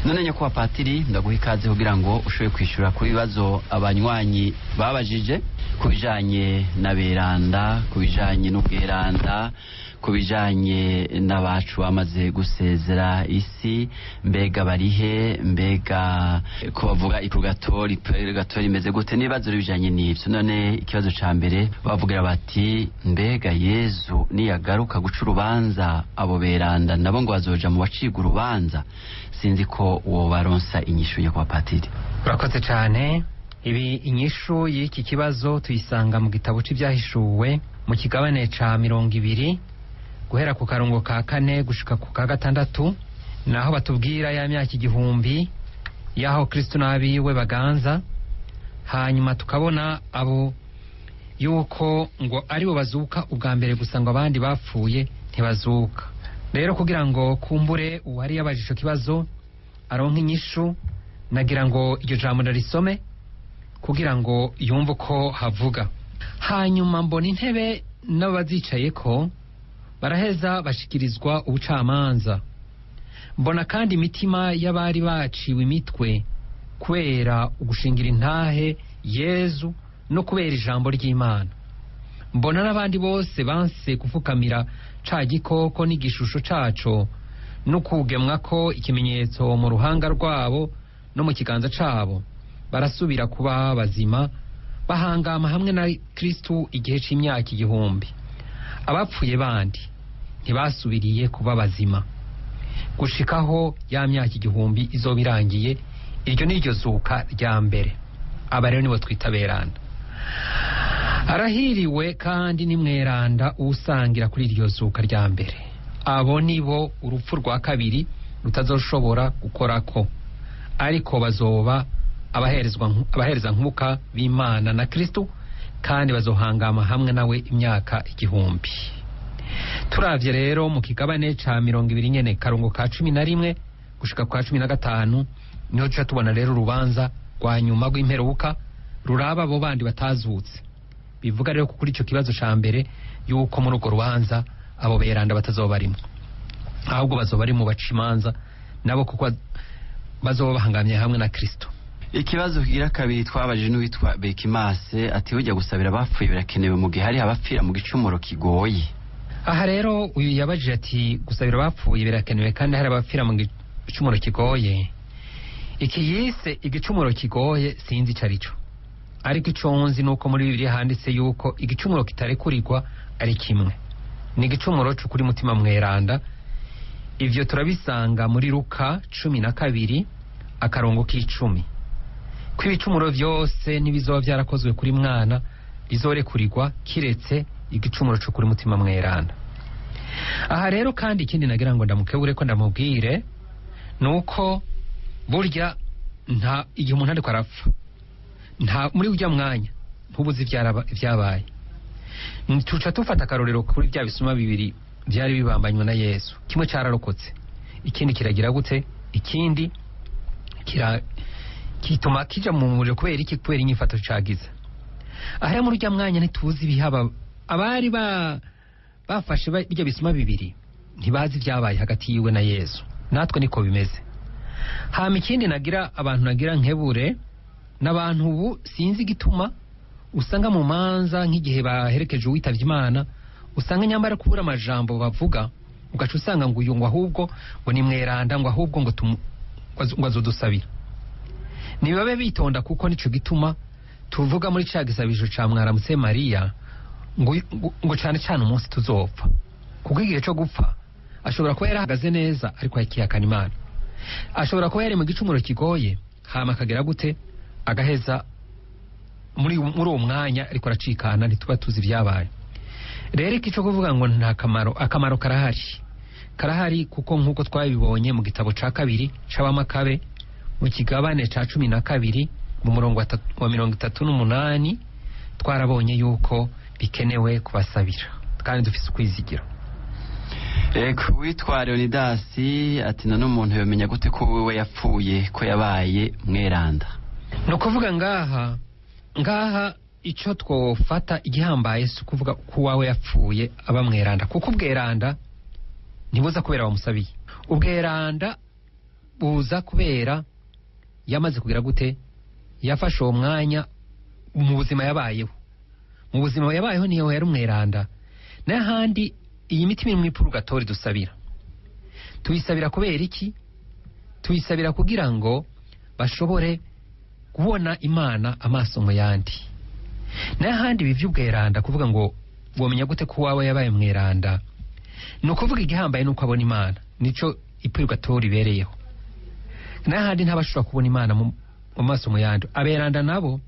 none nyakubahwa patiri ndaguha ikaze kugira ngo ushobore kwishyura ku bibazo abanywanyi babajije ku bijanye na beranda, ku bijanye n'ubweranda, ku bijanye n'abacu bamaze gusezera isi, mbega barihe, mbega ko bavuga ipurgatori imeze gute, n'ibibazo bijanye n'ivyo. None ikibazo ca mbere bavugira bati mbega Yezu niyagaruka guca urubanza abo beranda nabo ngo bazoja mu baciga urubanza, sinzi ko uwo baronsa inyishu yo kwa patiri. Urakoze cyane. Ibi inyishu y'iki kibazo tuyisanga mu gitabo c'ibyahishuwe mu kigabane ca 20 guhera ku karongo ka 4 gushika ku ka 6, naho batubwira ya myaka 1000 yaho Kristo n'abiwe baganza, hanyuma tukabona abo yuko ngo aribo bazuka ubwa mbere gusa ngo abandi bapfuye ntibazuka. Rero kugira ngo kumbure uwari yabajije ico kibazo aronka inyishu, nagira ngo iryo jambo ndarisome kugira ngo yumve ko havuga. Hanyuma mbona intebe n'abazicaye ko baraheza bashikirizwa ubucamanza. Mbona kandi imitima y'abari baciwe imitwe kubera ugushingira intahe Yezu no kubera ijambo ry'Imana. Mbona n'abandi bose banse kufukamira ca gikoko n'igishusho caco no kugemwa ko ikimenyetso mu ruhanga rwabo no mu kiganza cabo, barasubira kuba bazima bahangama hamwe na Kristo igihe c'imyaka 1000. Abapfuye bandi ntibasubiriye kuba bazima gushikaho ya myaka 1000 izobirangiye. Iryo niryo zuka rya mbere. Aba rero nibo twita beranda. Arahiriwe kandi ni mweranda usangira kuri iryo zuka rya mbere. Abo nibo urupfu rwa kabiri rutazoshobora gukorako, ariko bazoba abahereza nkuka b'Imana na Kristo, kandi bazohangama hamwe nawe imyaka 1000. Turavye rero mu kigabane ca 20 nyene karongo ka 11 gushika kwa 15 niho tuca tubona rero urubanza rwa nyuma rw'imperuka ruraba abo bandi batazutse. Bivuga rero kuri ico kibazo ca mbere yuko muri urwo rubanza abo beranda batazoba barimo, ahubwo bazoba bari mu bacimanza nabo kuko bazoba bahangamye hamwe na Kristo. Ikibazo kigira kabiri twabajije n'uwitwa Bekimase ati ujya gusabira bapfuye birakenewe mu gihe hari abapfira mu gicumuro kigoye. Aha rero uyu yabajije ati gusabira bapfuye birakenewe kandi hari abapfira mu gicumuro kigoye. Iki yise igicumuro kigoye sinzi carico, ariko ico nzi nuko muri Bibiliya handitse yuko igicumuro kitarekurirwa ari kimwe, ni igicumuro cyo kuri mutima mweranda. Ivyo turabisanga muri Luka 12 akarongo k'10. Kw'ibicumuro vyose nibizoba vyarakozwe kuri mwana bizorekurirwa kiretse igicumuro cyo kuri mutima mweranda. Aha rero kandi ikindi nagira ngo ndamukebure ko ndamubwire nuko burya nta igihe umuntu ariko arapfa nta muri ujya mwanya ntubuzi vyabaye. Tuca tufata akarorero kuri bya bisuma bibiri byari bibambanywe na Yesu. Kimwe cararokotse, ikindi kiragira gute, ikindi kituma kija mu muriro kubera iki? Kubera inyifato cagize. Aha muri ujya mwanya ntituzi bihaba. Abari bafashe bijya bisuma bibiri ntibazi vyabaye hagati yiwe na Yesu. Natwe niko bimeze. Hama ikindi nagira abantu nagira nkebure n'abantu ubu sinzi gituma usanga mu manza nk'igihe baherekeje uwitavye Imana usanga nyambara kubura amajambo bavuga, ugaca usanga ngo uyu ngo ahubwo ngo ni mweranda, ngo ahubwo ngo azodusabira. Nibabe bitonda kuko nico gituma tuvuga muri ca gisabisho ca Mwaramutse Mariya ngo cyane cyane umunsi tuzopfa, kuko igihe cyo gupfa ashobora kuba yarahagaze neza ariko yakiyakana Imana. Ashobora kuba yari mu gicumuro kigoye hama akagera gute agaheza muri uwo mwanya ariko aracikana, ntituba tuzi vyabaye. Rero iki cyo kuvuga ngo nta akamaro karahari kuko nkuko twabibonye mu gitabo ca 2 c'Abamakabe mu kigabane ca 12 mu murongo wa 38 twarabonye yuko bikenewe kubasabira kandi dufise ukwizigira. Eko witwa Leonidas ati none umuntu yomenya gute ko wewe yapfuye ko yabaye mweranda? No kuvuga ngaha ico twofata igihambaye si kuvuga ko wawe yapfuye aba mweranda, kuko ubweranda ntibuza kubera bamusabiye. Ubweranda buza kubera yamaze kugira gute, yafashe uwo mwanya mu buzima yabayeho. Mu buzima yabayeho niyo yari umweranda. N'ahandi iyi mitima iri mu ipurugatori dusabira, tuyisabira kubera iki? Tuyisabira kugira ngo bashobore kubona Imana amaso mu yandi. N'ahandi ibi by'ubweranda kuvuga ngo womenya gute ko wawe yabaye mweranda, ni ukuvuga igihambaye nuko abona Imana, nico ipurugatori ibereyeho. N'ahandi ntabashobora kubona Imana mu maso mu yandi. Aberanda nabo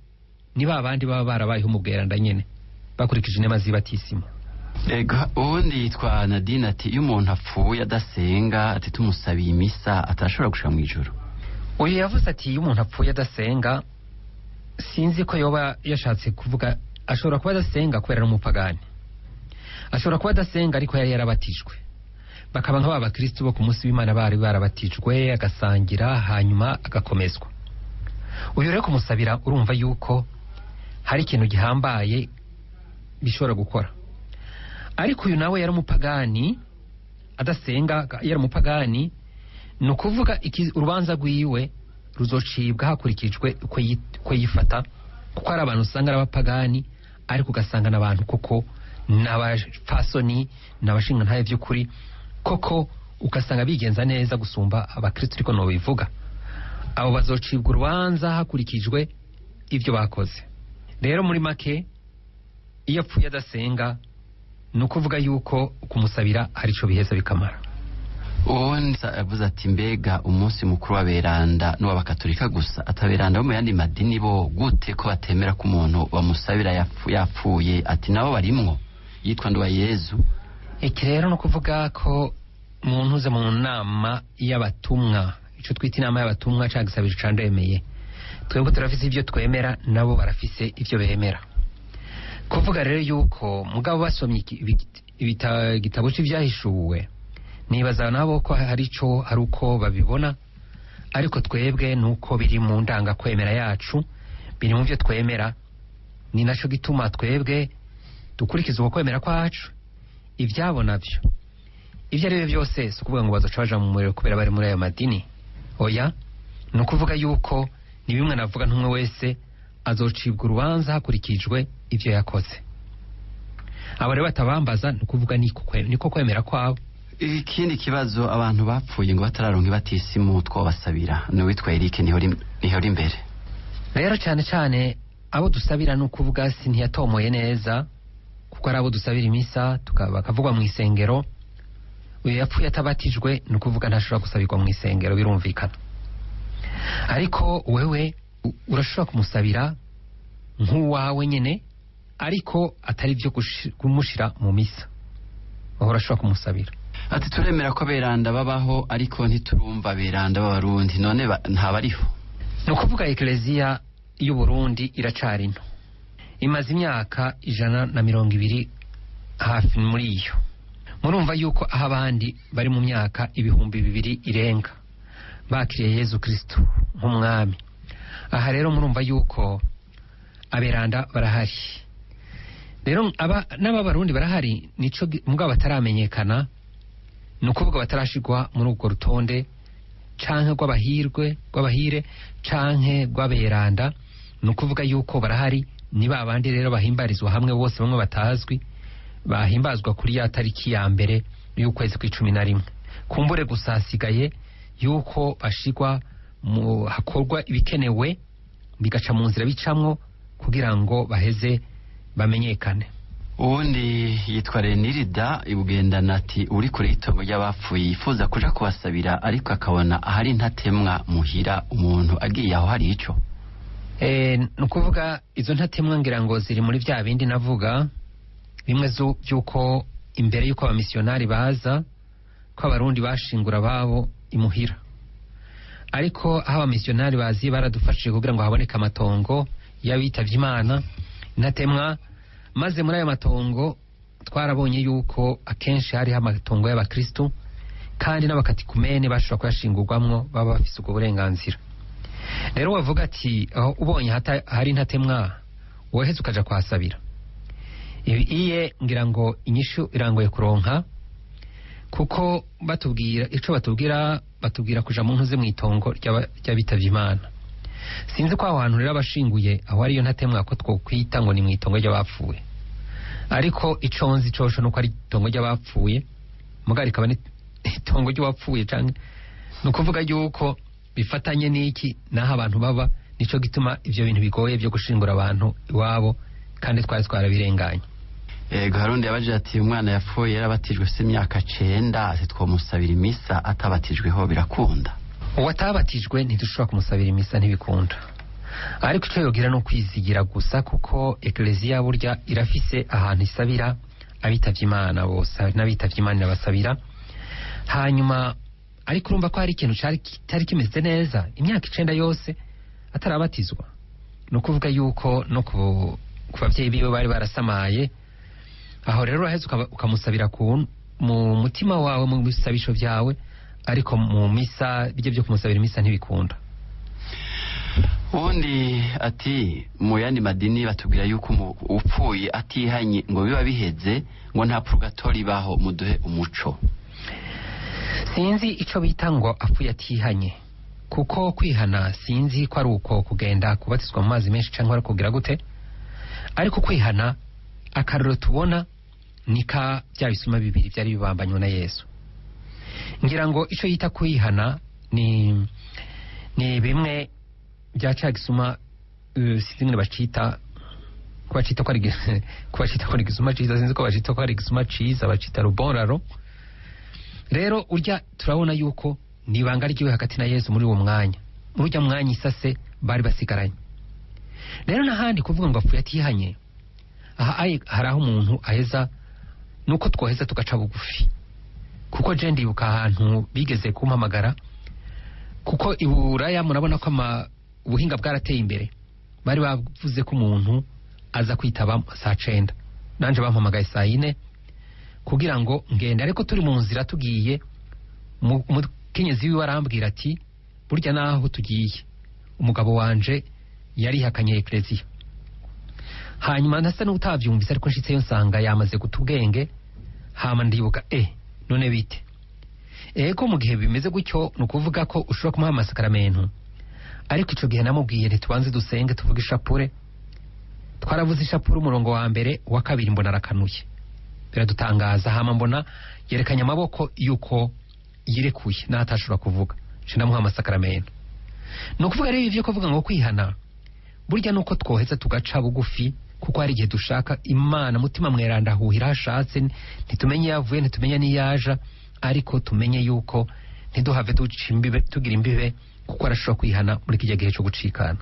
ni babandi baba barabayeho mu bweranda nyene bakurikije inema z'ibatisimo. Ega ubundi yitwa Nadine ati iyo umuntu apfuye adasenga ati tumusabiye imisa atashobora gushika mu ijuru. Uyu yavuze ati iyo umuntu apfuye adasenga, sinzi ko yoba yashatse kuvuga ashobora kuba adasenga kubera ari umupagani, ashobora kuba adasenga ariko yari yarabatijwe, bakaba nk'aba bakristo bo ku munsi w'Imana bari barabatijwe agasangira hanyuma agakomezwa. Uyu rero kumusabira urumva yuko hari ikintu gihambaye bishobora gukora. Ariko uyu nawe yari umupagani adasenga, yari umupagani, ni ukuvuga urubanza rwiwe ruzocibwa hakurikijwe uko yifata, kuko hari abantu usanga ari abapagani ariko ugasanga n'abantu koko n'abafasoni n'abashinga ntaye by'ukuri koko ugasanga bigenza neza gusumba abakristo, ariko no bivuga abo bazocibwa urubanza hakurikijwe ibyo bakoze. Rero muri make iyo apfuye adasenga ni ukuvuga yuko kumusabira hari ico biheza bikamara. Ubundi yavuze ati mbega umunsi mukuru w'aberanda n'uw'abakatolika gusa, ataberanda bo mu yandi madini bo gute ko batemera ko umuntu bamusabira yapfuye? Ati nabo barimwo, yitwa Nduwayezu. Iki rero no kuvuga ko umuntu uze mu nama y'abatumwa, ico twita inama y'abatumwa cyangwa gisabiro candemeye, twebwe turafise ibyo twemera nabo barafise ibyo bemera. Kuvuga rero yuko mugabo basomye igitabo cy'ibyahishuwe, nibaza nabo ko hari uko babibona, ariko twebwe nuko biri mu ndanga kwemera yacu, biri mu byo twemera, ni naco gituma twebwe dukurikiza uko kwemera kwacu. Ibyabo nabyo ibyo ari byo byose si ukuvuga ngo bazoca baja mu muriro kubera bari muri ayo madini, oya, ni ukuvuga yuko ni bimwe navuga ntumwe wese azocibwa urubanza hakurikijwe ibyo yakoze. Abo rero batabambaza ni ukuvuga niko kwemera kwabo. Ikindi kibazo abantu bapfuye ngo batararonka ibatisimu twabasabira ni witwa Eric nihori imbere. Rero cyane cyane abo dusabira ni ukuvuga si ntiyatomoye neza, kuko ari abo dusabira imisa bakavugwa mu isengero. Uyu yapfuye atabatijwe ni ukuvuga ntashobora gusabirwa mu isengero, birumvikana. Ariko wewe urashobora kumusabira nk'uwawe nyene, ariko atari byo kumushira mu misa, aho urashobora kumusabira. Ati turemera ko aberanda babaho ariko ntiturumva aberanda b'abarundi, none ntabariho. Ni ukuvuga Ekleziya y'u Burundi iracari nto, imaze imyaka 120 hafi muri iyo. Murumva yuko aho abandi bari mu myaka 2000 irenga bakiriye Yezu Kristo nk'umwami. Aha rero murumva yuko aberanda barahari. Rero n'abarundi barahari, nico mugabo bataramenyekana, ni ukuvuga batarashigwa muri urwo rutonde canke rw'abahire canke rw'aberanda. Ni ukuvuga yuko barahari, ni babandi rero bahimbarizwa hamwe bose, bamwe batazwi, bahimbazwa kuri ya tariki ya mbere y'ukwezi kwa11. Kumbure gusa hasigaye yuko bashigwa hakorwa ibikenewe bigaca mu nzira bicamwo kugira ngo baheze bamenyekane. Ubundi yitwa Renirida ibugendana ati uri kure itongo ry'abapfuye yifuza kuja kubasabira, ariko akabona ahari ntatemwa muhira umuntu agiye aho hari ico. Nukuvuga izo ntatemwa ngira ngo ziri muri vya bindi navuga, bimwe byuko imbere yuko abamisiyonari baza ko abarundi bashingura babo imuhira, ariko aho abamisiyonari bazi baradufashije kugira ngo haboneke amatongo y'abitavye Imana ntatemwa. Maze muri ayo matongo twarabonye yuko akenshi hari amatongo y'abakristo, kandi n'abakatikumene bashobora kuyashingurwamwo, baba bafise ubwo burenganzira. Rero wavuga ati aho ubonye hari ntatemwa woheze ukaja kwasabira. Iye ngira ngo inyishu irangoye kuronka, kuko batubwira ico batubwira batubwira kuja mu ntuze mw'itongo ry'abitavye Imana. Sinzi ko aho hantu rero abashinguye aho ariyo ntatemwa ko twokwita ngo ni mw'itongo ry'abapfuye, ariko ico nzi cosho nuko ari itongo ry'abapfuye, mugari rikaba ni itongo ry'uwapfuye canke nukuvuga yuko bifatanye n'iki naho abantu baba, nico gituma ivyo bintu bigoye vyo gushingura abantu iwabo kandi twari twarabirenganye. Harundi yabaje ati umwana yapfuye yarabatijwe se imyaka 9, ati twomusabira imisa atabatijweho birakunda? Uwatabatijwe ntidushobora kumusabira imisa, ntibikunda, ariko ico yogira no kwizigira gusa, kuko ekleziya burya irafise ahantu isabira abitavye Imana bose, n'abitavye Imana irabasabira. Hanyuma ariko urumva ko hari ikintu cyari kimeze neza imyaka 9 yose atarabatizwa, no kuvuga yuko no ku bavyeyi biwe bari barasamaye. Aho rero uraheze ukamusabira mu mutima wawe, mu bisabisho vyawe, ariko mu misa byo kumusabira imisa ntibikunda. Undi ati mu yandi madini batubwira yuko upfuye atihanye ngo biba biheze, ngo nta purgatori baho, muduhe umuco. Sinzi ico bita ngo apfuye atihanye, kuko kwihana sinzi ko ari uko kugenda kubatizwa mu mazi menshi cyangwa ari kugira gute, ariko kwihana akarero tubona nika bya bisuma bibiri byari bibambanywe na Yesu. Ngira ngo ico yita kwihana ni bimwe bya cagisuma, sinzi ngene bacita ko ari gisuma ciza, sinzi ko bacita ko ari gisuma ciza, bacita rubonraro. Rero urya turabona yuko nibanga ryiwe hagati na Yesu muri uwo mwanya, muri urya mwanya isase bari basigaranye. Rero nahandi kuvuga ngo apfuye atihanye, hari aho umuntu aheza nuko twoheza tugaca bugufi, kuko je ndibuka ahantu bigeze kumpamagara, kuko iburaya murabona ko ubuhinga bwarateye imbere, bari bavuze ko umuntu aza kwitaba saa 9, nanje bampamagaye saa 4 kugira ngo ngende, ariko turi mu nzira tugiye, mukenyezi wiwe arambwira ati burya naho tugiye umugabo wanje yarihakanye ekleziya. Hanyuma nasa n'utavyumvise, ariko nshitseyo nsanga yamaze gutubwenge. Hama ndibuka none bite, ego mu gihe bimeze gutyo nukuvuga ko ushobora kumuha amasakaramentu, ariko ico gihe namubwiye ntitubanze dusenge tuvuge ishapure. Twaravuze ishapure umurongo wa mbere, wa kabiri mbona arakanuye, biradutangaza. Hama mbona yerekanye amaboko yuko yirekuye natashobora kuvuga, nje ndamuha amasakaramentu. Nukuvuga rero ivyo kuvuga ngo kwihana burya nuko twoheza tugaca bugufi, kuko hari igihe dushaka Imana mutima mweranda huhira hashatse, ntitumenye yavuye, ntitumenye niyaja, ariko tumenye yuko ntiduhave tugira imbibe, kuko arashobora kwihana muri kijya gihe cyo gucikana.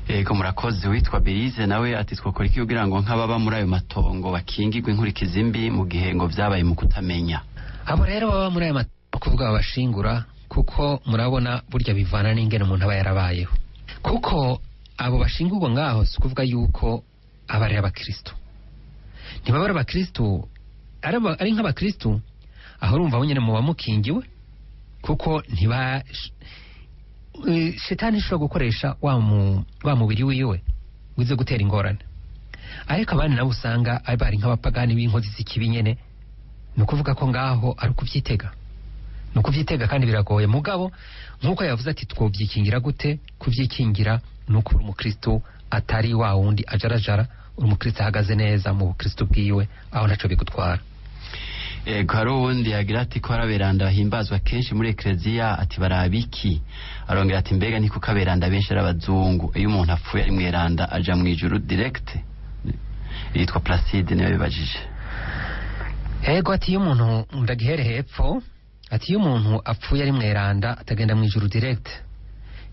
Ego murakoze. Witwa Belize nawe ati twokora iki kugira ngo nk'ababa muri ayo matongo bakingirwe inkurikizi mbi mu gihe ngo vyabaye mu kutamenya? Abo rero baba muri ayo matongo kuvuga babashingura, kuko murabona burya bivana n'ingene umuntu aba yarabayeho, kuko abo bashingurwa ngaho si kuvuga yuko aba ari abakristo, ntibaba ari abakristo, ari nk'abakristo. Aho urumva nyene mu bamukingiwe, kuko shetani ishobora gukoresha wa mubiri wiwe wize gutera ingorane, ariko abandi nabo usanga bari nk'abapagani b'inkozi z'ikibi nyene. Ni ukuvuga ko ngaho ari ukuvyitega, kandi biragoye. Mugabo nk'uko yavuze ati twovyikingira gute, kuvyikingira nuko uri umukristo atari wa wundi ajarajara, uri umukristo ahagaze neza mu bukristo bwiwe, aho naco bigutwara. Hari uwundi yagira ati ko araberanda bahimbazwa kenshi muri ekleziya, ati barabiki? Arongera ati mbega niko kaberanda benshi ari abazungu, iyo umuntu apfuye ari mweranda aja mu ijuru direct? Yitwa Placide niwe bibajije. Ego ati iyo umuntu ndagihere hepfo, ati iyo umuntu apfuye ari mweranda atagenda mu ijuru direct.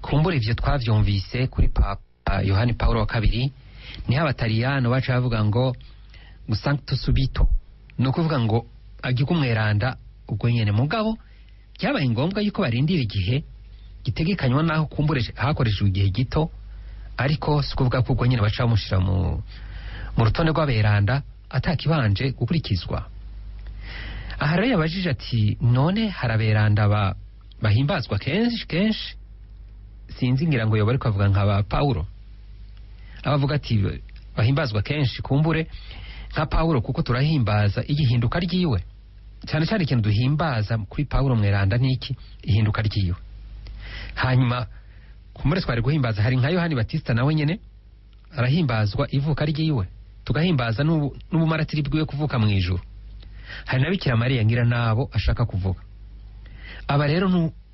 Kumbura ivyo twavyumvise kuri Papa Yohani Paulo wa kabiri, niho abataliyano baca bavuga ngo sanctus subito, no kuvuga ngo agiye kumweranda ubwo nyene. Mugabo byabaye ngombwa yuko barindira igihe gitegekanywa naho kumbureje hakoreshejwe igihe gito, ariko sikuvuga ko ubwo nyene baca bamushira mu rutonde rw'aberanda atakibanje gukurikizwa. Aha rero yabajije ati none haraberanda bahimbazwa kenshi, sinzi ngira ngo yoba ariko avuga nk'aba Paulo, abavuga ati bahimbazwa kenshi kumbure nka Paulo, kuko turahimbaza igihinduka ryiwe cyane cyane ikintu duhimbaza kuri Pawulo mweranda niki ihinduka ryiwe. Hanyuma kumure twari guhimbaza hari nka Yohani Batista nawe nyene arahimbazwa ivuka ryiwe, tugahimbaza n'ubumaratiri bwiwe kuvuka mu ijuru. Hari na Bikira Mariya ngira nabo ashaka kuvuga. Aba rero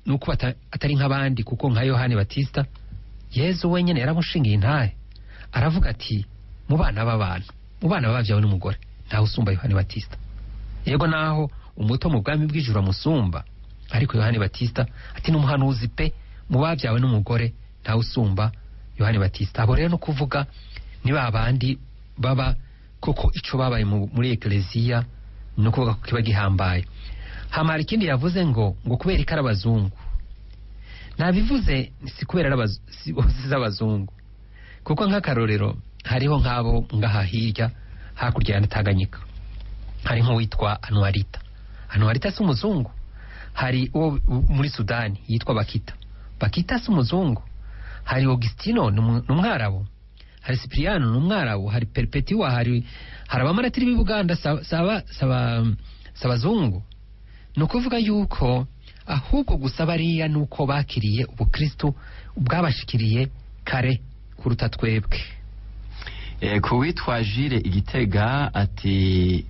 nuko atari nk'abandi, kuko nka Yohani Batista Yezu wenyene yaramushingiye intahe, aravuga ati mu bana b'abantu, mu bana bavyawe n'umugore ntawe usumba Yohani Batista. Yego naho umuto mu bwami bw'ijuru amusumba, ariko Yohani Batista ati n'umuhanuzi pe, mu bavyawe n'umugore ntawe usumba Yohani Batista. Abo rero no kuvuga ni babandi baba koko ico babaye muri ekleziya, no kuvuga ko kiba gihambaye. Hamara ikindi yavuze ngo kubera ikara abazungu, nabivuze si kubera z'abazungu, kuko nk'akarorero hariho nk'abo ngaha hirya hakurya ya Tanganyika, hari nk'uwitwa Anuarita. Anuarita si umuzungu. Hari uwo muri Sudani yitwa Bakita si umuzungu. Hari Augustino n'umwarabu, hari Cipriano n'umwarabu, hari Perpetua, hari abamaratiri b'i Buganda sabazungu. No kuvuga yuko ahubwo gusa bariya nuko bakiriye ubukristo bwabashikiriye kare kuruta twebwe. Kuwitwa Jire Igitega ati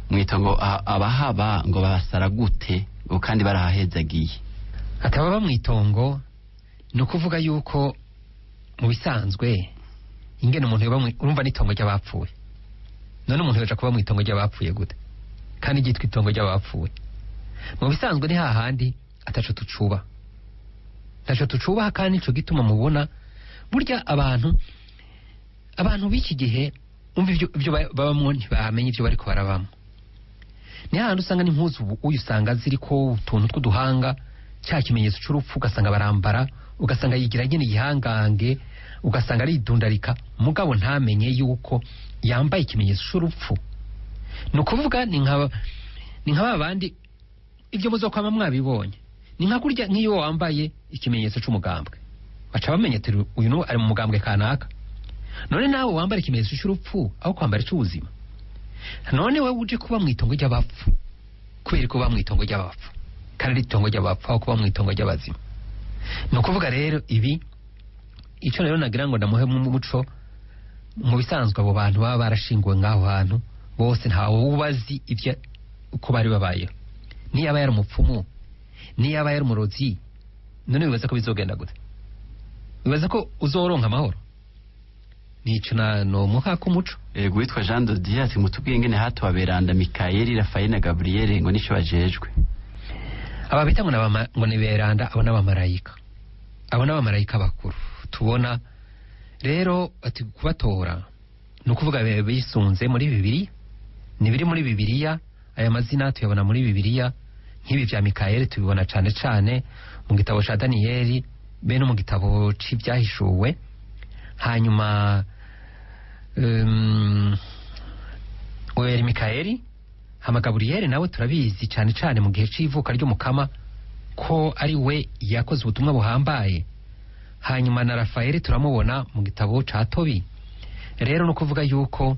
mwitongo abahaba ngo babasara gute kandi barahahezagiye. Atababa mwitongo no kuvuga yuko mu bisanzwe ingene umuntu yoba urumva n'itongo ry'abapfuye. None umuntu yoja kuba mwitongo ry'abapfuye gute kandi gitwa itongo ry'abapfuye? Mu bisanzwe ni hahandi ataco tucuba, ntaco tucubaha, kandi ico gituma mubona burya abantu b'iki gihe umva ibyo babamwo ntibamenye ibyo bariko barabamo. Ni hahandi usanga n'impuzu uyu usanga ziriko utuntu tw'uduhanga, cya kimenyetso c'urupfu, ugasanga barambara, ugasanga yigira nyene igihangange, ugasanga aridundarika, mugabo ntamenye yuko yambaye ikimenyetso c'urupfu. No kuvuga ni nk'aba bandi ibyo muzokwama mwabibonye, ni nka kurya nk'iyo wambaye ikimenyetso c'umugambwe baca bamenye ati uyu ari mu mugambwe kanaka. None nawe wambara ikimenyetso c'urupfu aho kwambara c'ubuzima, none wewe uje kuba mwitongo ry'abapfu kubera ko bamwitongo ry'abapfu kandi itongo ry'abapfu aho kuba mwitongo ry'abazima. No kuvuga rero ibi ico rero nagira ngo ndamuhe mu muco. Mu bisanzwe abo bantu baba barashinguwe ngaho hantu bose ntawe ubazi ivyo uko bari babayeho, niyaba yari umupfumu, niyaba yari umurozi, none bibaza ko bizogenda gute? Bibaza ko uzoronka amahoro? Nico no muha ku muco. Witwa Jean de Dieu ati mutubwiye ngene hatu aberanda Mikaeli, Rafael na Gabriel ngo nico bajejwe. Aba bita ngo ni beranda, abo n'abamarayika, abo n'abamarayika bakuru tubona rero ati kubatora no kuvuga bisunze muri Bibiliya, ni biri muri Bibiliya. Aya mazina tuyabona muri Bibiliya, nk'ibi vya Mikaeli tubibona cane cane mu gitabo ca Daniyeli be no mu gitabo c'ibyahishuwe. Hanyuma Uweri Mikaeli, hama Gabriel nawe turabizi cane cane mu gihe c'ivuka ry'umukama ko ari we yakoze ubutumwa buhambaye. Hanyuma na Rafael turamubona mu gitabo ca Tobi. Rero no kuvuga yuko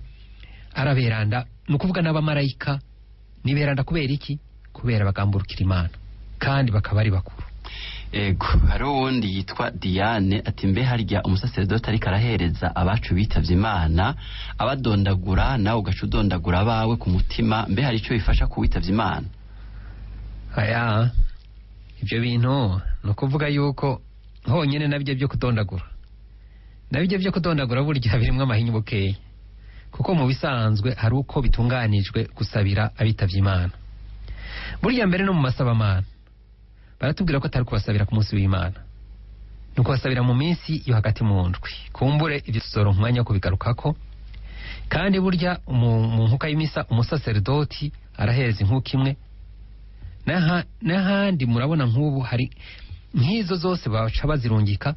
araberanda, no kuvuga n'abamarayika niberanda kubera iki? Kubera bagamburukira Imana kandi bakaba ari bakuru. Hari uwundi yitwa Diane ati mbe harya umusaseredoti ariko arahereza abacu bitavye Imana abadondagura, nawe ugaca udondagura abawe ku mutima, mbe hari ico bifasha kuwitavye Imana? Aya ibyo bintu no kuvuga yuko honyene nabyo byo kudondagura, nabyo byo kudondagura burya birimwe amahinyu bukeye, kuko mu bisanzwe hari uko bitunganijwe gusabira abitavye Imana. Burya mbere no mu masabamana baratubwira ko atari kubasabira ku munsi w'Imana, nuko basabira mu minsi yo hagati mu ndwi. Kumbure ibyo tuzoro umwanya wo kubigarukako. Kandi burya mu nkuka y'imisa umusaseredoti arahereza inkuka imwe, n'ahandi murabona nk'ubu hari nk'izo zose baca bazirungika.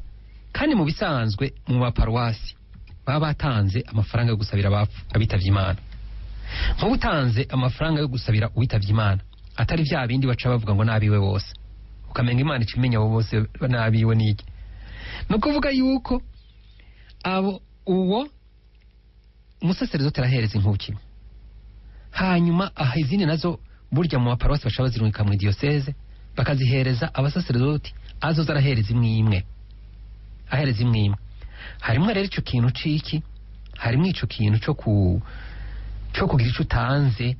Kandi mu bisanzwe mu maparuwasi baba batanze amafaranga yo gusabira abitavye Imana. Nk'ubu utanze amafaranga yo gusabira uwitavye Imana atari vya bindi baca bavuga ngo nabiwe bose, ukamenga Imana icimenya abo bose nabiwe niki. No kuvuga yuko abo uwo umusaseredoti arahereza inkuki, hanyuma izindi nazo burya mu maparuwasi bashaka bazirungika mu diyoseze bakazihereza abasaserdoti azoza arahereza imwe harimo rero ico kintu ciki harimo ico kintu cyo kugira ico utanze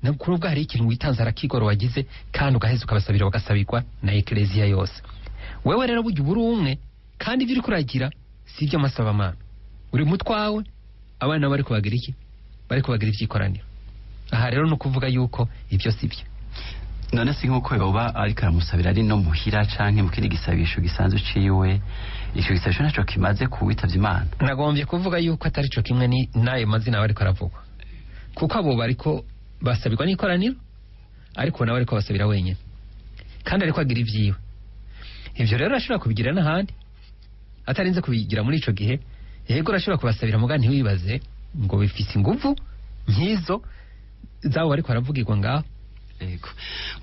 no kurubwa hari ikintu witanze arakigoro wagize kandi ugaheza ukabasabira bagasabirwa na ekleziya yose. Wewe rero burya uburi umwe kandi ivyo uri kuragira sivyo amasabamana uri mutwawe abana bari kubagira iki bari kubagira ivyikoraniro. Aha rero no kuvuga yuko ivyo sivyo. None si nkuko yoba ariko aramusabira ari no muhira canke mu kindi gisabisho gisanzwe ciwe ico gisabisho naco kimaze kuwitavya Imana. Nagombye kuvuga yuko atari co kimwe ni nayo mazina bari kuravugwa kuko abo bariko basabirwa n'ikoraniro ariko nawe ariko basabira wenyine kandi ariko agira ivyiwe. Ivyo rero ashobora kubigira n'ahandi atarinze kubigira muri ico gihe. Yego arashobora kubasabira mugani ntiwibaze ngo bifise inguvu nkizo zawo ariko aravugirwa ngaho. Ego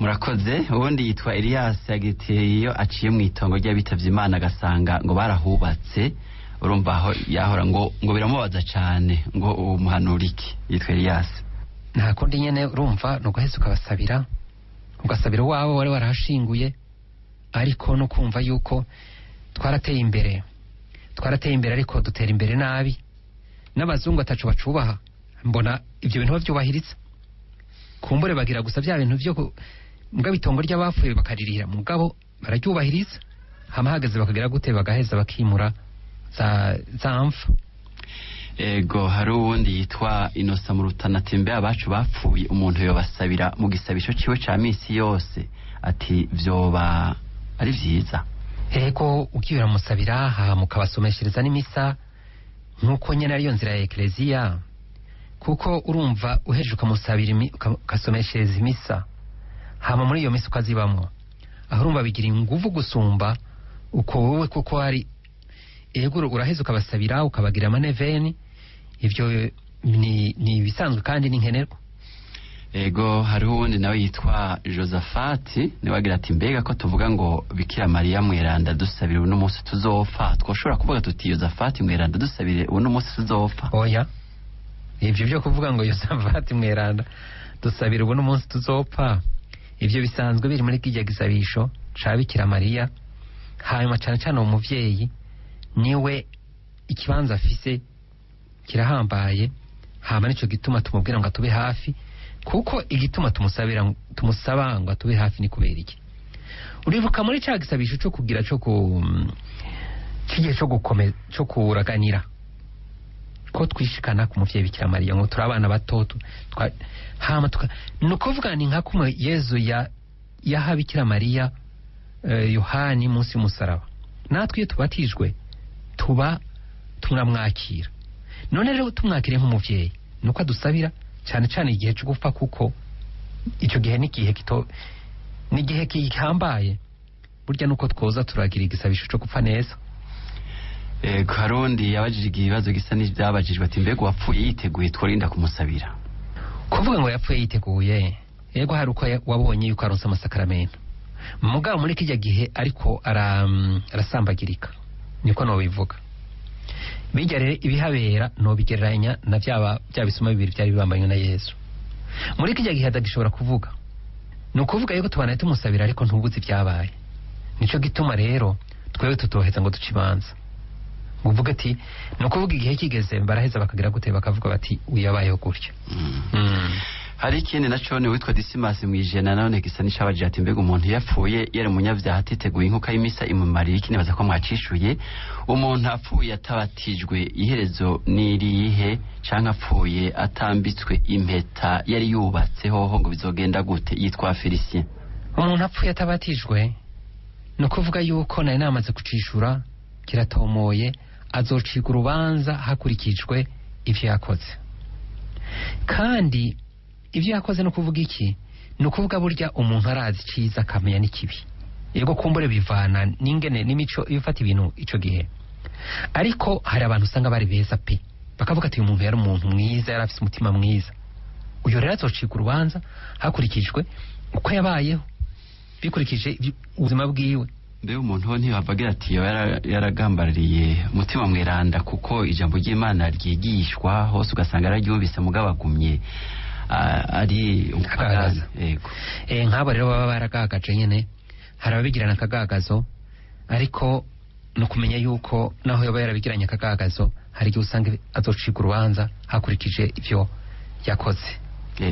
murakoze. Ubundi yitwa Elias yagiteye iyo aciye mu itongo ry'abitavye Imana agasanga ngo barahubatse. Urumva aho yahora ngo biramubaza cyane ngo umuhanuriki. Yitwa Elias. Nta kundi nyene urumva no guheza ugasabira wawe wari warahashinguye ariko no kumva yuko twarateye imbere ariko dutera imbere nabi n'abazungu atacu bacubaha. Mbona ibyo bintu bavyubahiritse kumbure bagira gusa bya bintu byo mbwa bitongo ry'abapfuye bakaririra mugabo bararyubahiriza hamahagaze bakagira gute bagaheza bakimura za mfa. Ego hari uwundi yitwa Inosa mu Rutana tembe abacu bapfuye umuntu yobasabira mu gisabisho ciwe ca misi yose ati vyoba ari vyiza. Ego ukibira musabira mukabasomeshereza n'imisa nkuko nyene ariyo nzira ya ekleziya kuko urumva uhejeje ukamusabira ukasomeshereza imisa hama muri iyo misa ukazibamwo aho urumva bigira inguvu gusumba uko wowe kuko ari ego uraheza ukabasabira ukabagira amaneveni. Ivyo ni bisanzwe kandi ni nkenerwa. Ego hari uwundi nawe yitwa Josafati niwe agira ati mbega ko tuvuga ngo Bikira Mariya mweranda dusabire uno munsi tuzopfa twoshobora kuvuga tuti Josafati mweranda dusabire uno munsi tuzopfa. Oya ivyo byo kuvuga ngo Josafati mweranda dusabire uno munsi tuzopfa ivyo bisanzwe biri muri kijya gisabisho ca Bikira Mariya. Hanyuma cyane umuvyeyi niwe ikibanza afise kirahambaye hama nico gituma tumubwira ngo atube hafi kuko igituma tumusaba ngo atube hafi ni kubera iki. Urivuka muri ca gisabisho cyo kugira kigiye cyo kuraganira ko twishikana ku muvyeyi Bikira Mariya ngo turabana batoto hama nuko vuga ni nka kumwe Yezu yaha Bikira Mariya Yohani munsi y'umusaraba natwe iyo tubatijwe tuba tumwakira. None rero tumwakire nk'umuvyeyi nuko adusabira cyane igihe cyo gupfa kuko ico gihe ni gihe gihambaye burya nuko twoza turagira igisabisho cyo gupfa neza. Karundi yabajije ibibazo gisa n'ibyabajijwe ati mbega wapfuye yiteguye tworinda kumusabira. Kuvuga ngo yapfuye yiteguye yego hari uko wabonye yuko aronse amasakaramentu mugabo muri kijya gihe ariko arasambagirika niko no bivuga. Bijya rero ibihabera no bigereranya na bya bisuma bibiri byari bibambanywe na Yesu. Muri kijya gihe adagishobora kuvuga no kuvuga yuko tubana tumusabira ariko ntubuzi byabaye. Nico gituma rero twewe tutoheza ngo ducibanza uvuga ati no kuvuga igihe kigeze baraheza bakagira gute bakavuga bati uyabayeho gutya. Hari ikindi naco ni witwa Dismas mwijena none gisa n'icabajije ati mbega umuntu yapfuye yari munyavyaha atiteguye inkuka y'imisa imumarira iki nibaza ko mwacishuye. Umuntu apfuye atabatijwe iherezo nirihe canke apfuye atambitswe impeta yari yubatse hoho ngo bizogenda gute. Yitwa Felicien. Umuntu apfuye atabatijwe no kuvuga yuko nari namaze kucishura kiratomoye azociga urubanza hakurikijwe ivyo yakoze kandi ivyo yakoze no kuvuga iki no kuvuga burya umuntu arazi ciza akamenya n'ikibi. Yego kumbure bivana n'ingene n'imico ifata ibintu ico gihe ariko hari abantu usanga bari beza pe bakavuga ati uyu muntu yari umuntu mwiza yari afise umutima mwiza uyo rero azociga urubanza hakurikijwe uko yabayeho bikurikije ubuzima bwiwe. Mbega umuntu ho ntibavugira ati yaragambariye umutima mweranda kuko ijambo ry'Imana ryigishwa hose ugasanga araryumvise mugabagumye ari umupagani. Yego. Nk'abo rero baba baragagaje nyene hari ababigirana akagagazo, ariko no kumenya yuko naho yaba yarabigiranye akagagazo hari igihe usanga azocibwa urubanza hakurikije ivyo yakoze.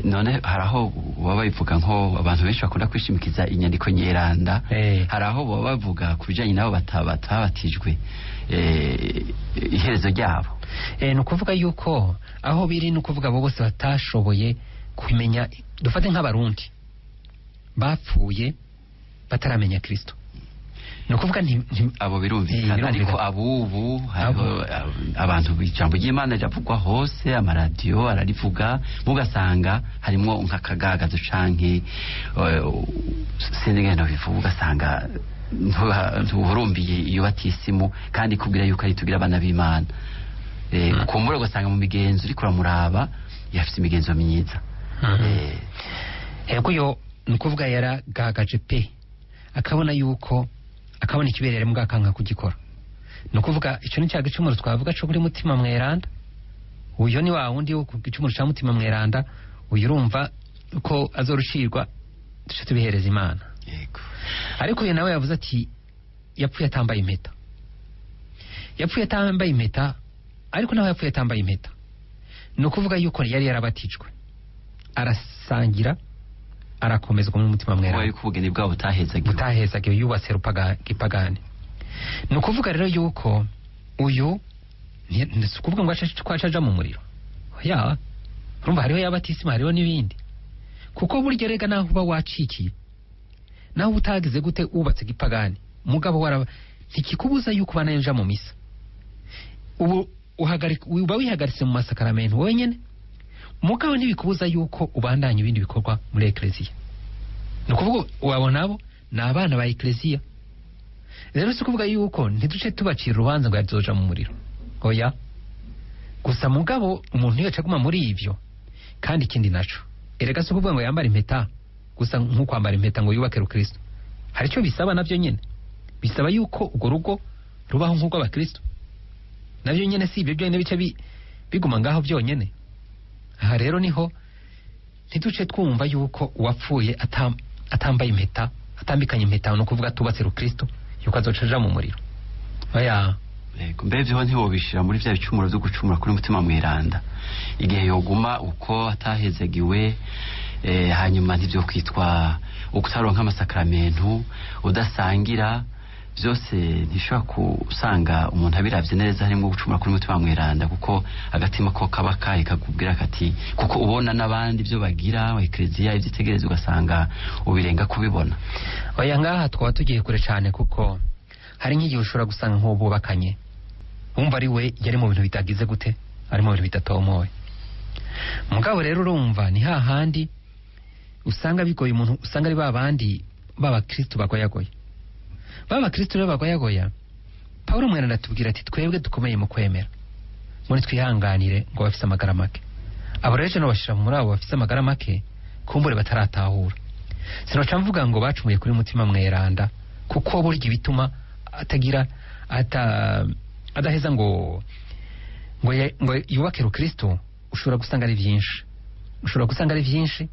None haraho baba babivuga nko abantu benshi bakunda kwishimikiza inyandiko nyeranda, haraho baba bavuga kubijanye nabo batabatijwe iherezo ryabo. Ni ukuvuga yuko aho biri ni ukuvuga abo bose batashoboye kumenya, dufate nk'abarundi bapfuye bataramenya Kristo, ni ukuvuga abo birumvikana, ariko abubu hariho abantu ijambo ry'Imana riravugwa hose, amaradiyo ararivuga, mugasanga harimwo nk'akagagazo canke sindengeno bivuga, ugasanga ntuhurumbiye iyo batisimu kandi kubwira yuko ari tugira abana b'Imana. Kumbura ugasanga mu migenzo uriko uramuraba yafite imigenzo myiza. Yego yo ni ukuvuga yaragagaje pe, akabona yuko akabona ikibereye mbwa kanka kugikora. No kuvuga ico ni cyaga icumuro twavuga cyo kuri mutima mweranda. Uyo ni wa wundi wo kugicumuro cya mutima mweranda, uyu urumva ko azorushirwa duce tubihereza Imana. Yego. Ariko uyu nawe yavuze ati yapfuye atambaye impeta. Yapfuye atambaye impeta, ariko nawe yapfuye atambaye impeta. No kuvuga yuko yari yarabatijwe. Arasangira arakomezwa mu mutima mweranda. Wari kubugeni bwabo butahezagiwe yubatse rupagani. Ni ukuvuga rero yuko uyu si ukuvuga ngo kwacaja mu muriro. Ya urumva hariho yabatisima, hariho n'ibindi, kuko burya rega naho uba wacikiye, naho utagize gute ubatse gipagani, mugabo waraba ntikikubuza yuko banenja mu misa. Ubu uba wihagaritse mu masakaramentu wenyene, mugabo ntibikubuza yuko ubandanya ibindi bikorwa muri ekleziya. Ni ukuvuga wabona abo ni abana ba ekleziya. Rero si ukuvuga yuko ntiduce tubacira urubanza ngo yazoja mu muriro, oya. Gusa mugabo umuntu iyo acaguma muri ivyo, kandi ikindi naco erega si ukuvuga ngo yambara impeta gusa nko kwambara impeta ngo yubake Kristo. Hari icyo bisaba navyo nyene, bisaba yuko ugo rugo rubaho nk'ubwo abakristo. Navyo nyene si ibyo byonyene bice biguma ngaho byonyene. Aha rero niho ntiduce twumva yuko uwapfuye atambaye impeta, atambikanye impeta, no kuvuga tubatse Kristo yuko azocaja mu muriro. Oya. Yego, mbevyo ntiwobishira muri vya bicumuro byo gucumura kuri mutima mweranda. Igihe yoguma uko atahezagiwe, hanyuma ntivyo kwitwa ukutaronka amasakramentu, udasangira, byose ntishobora kusanga umuntu abiravye neza harimo gucumura kuri mutima mweranda, kuko agatima ko kaba kahe kagubwira kati kuko ubona n'abandi byo bagira ekleziya ivyitegereza ugasanga ubirenga kubibona. Oya, ngaha twaba tugiye kure cyane, kuko hari nk'igihe ushobora gusanga nk'ububakanye wumva ari we yari mu bintu bitagize gute, ari mu bintu bitatomoye. Mugabo rero urumva ni hahandi usanga bigoye umuntu, usanga ari babandi b'abakristo bagoyagoye. Kristo rero bagoyagoya, Paulo mweranda atubwira ati twebwe dukomeye mu kwemera, muri twihanganire ngo bafise amagara make. Abo rero no bashira muri abo bafise amagara make kumbure bataratahura. Sinoca mvuga ngo bacumuye kuri mutima mweranda, kuko burya bituma atagira adaheza ngo yubake Kristo. Ushobora gusanga ari byinshi,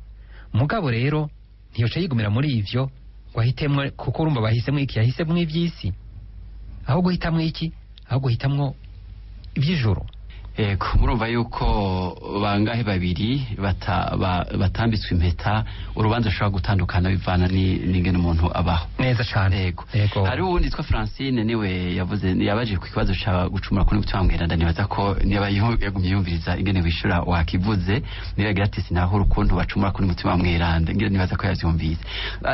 mugabo rero ntiyoca yigumira muri ivyo wahitemwe, kuko urumva bahisemo iki, yahisemo iby'isi aho guhitamwo iki, aho guhitamwo iby'ijoro. Yego, murumva yuko bangahe babiri batambitswe impeta, urubanza rushobora gutandukana bivana n'ingene umuntu abaho. Neza cyane. Yego. Hari uwundi yitwa Francine, niwe yabaje ku kibazo cya gucumura kuri mutima mweranda. Nibaza ko niba yagumye yumviriza ingene wishura wakivuze, niba yagira ati sinahura ukuntu bacumura kuri mutima mweranda, ngire nibaza ko yavyumvise.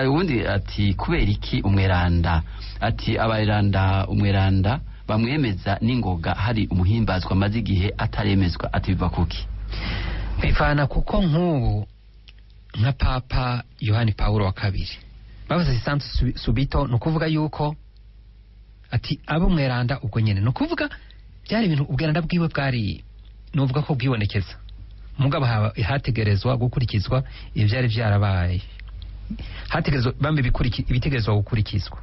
Uwundi ati kubera iki umweranda, ati abayiranda umweranda bamwemeza n'ingoga hari umuhimbazwa amaze igihe ataremezwa, ati biva kuki? Bivana kuko nk'ubu nka Papa Yohani Paulo wa kabiri bavuze Santo Subito, no kuvuga yuko ati abo mweranda ubwo nyene, no kuvuga byari ibintu ubweranda bwiwe bwari nuvuga ko bwibonekeza, mugabo hategerezwa gukurikizwa ibyo byari byarabaye, hategerezwa bambe ibitegerezwa gukurikizwa.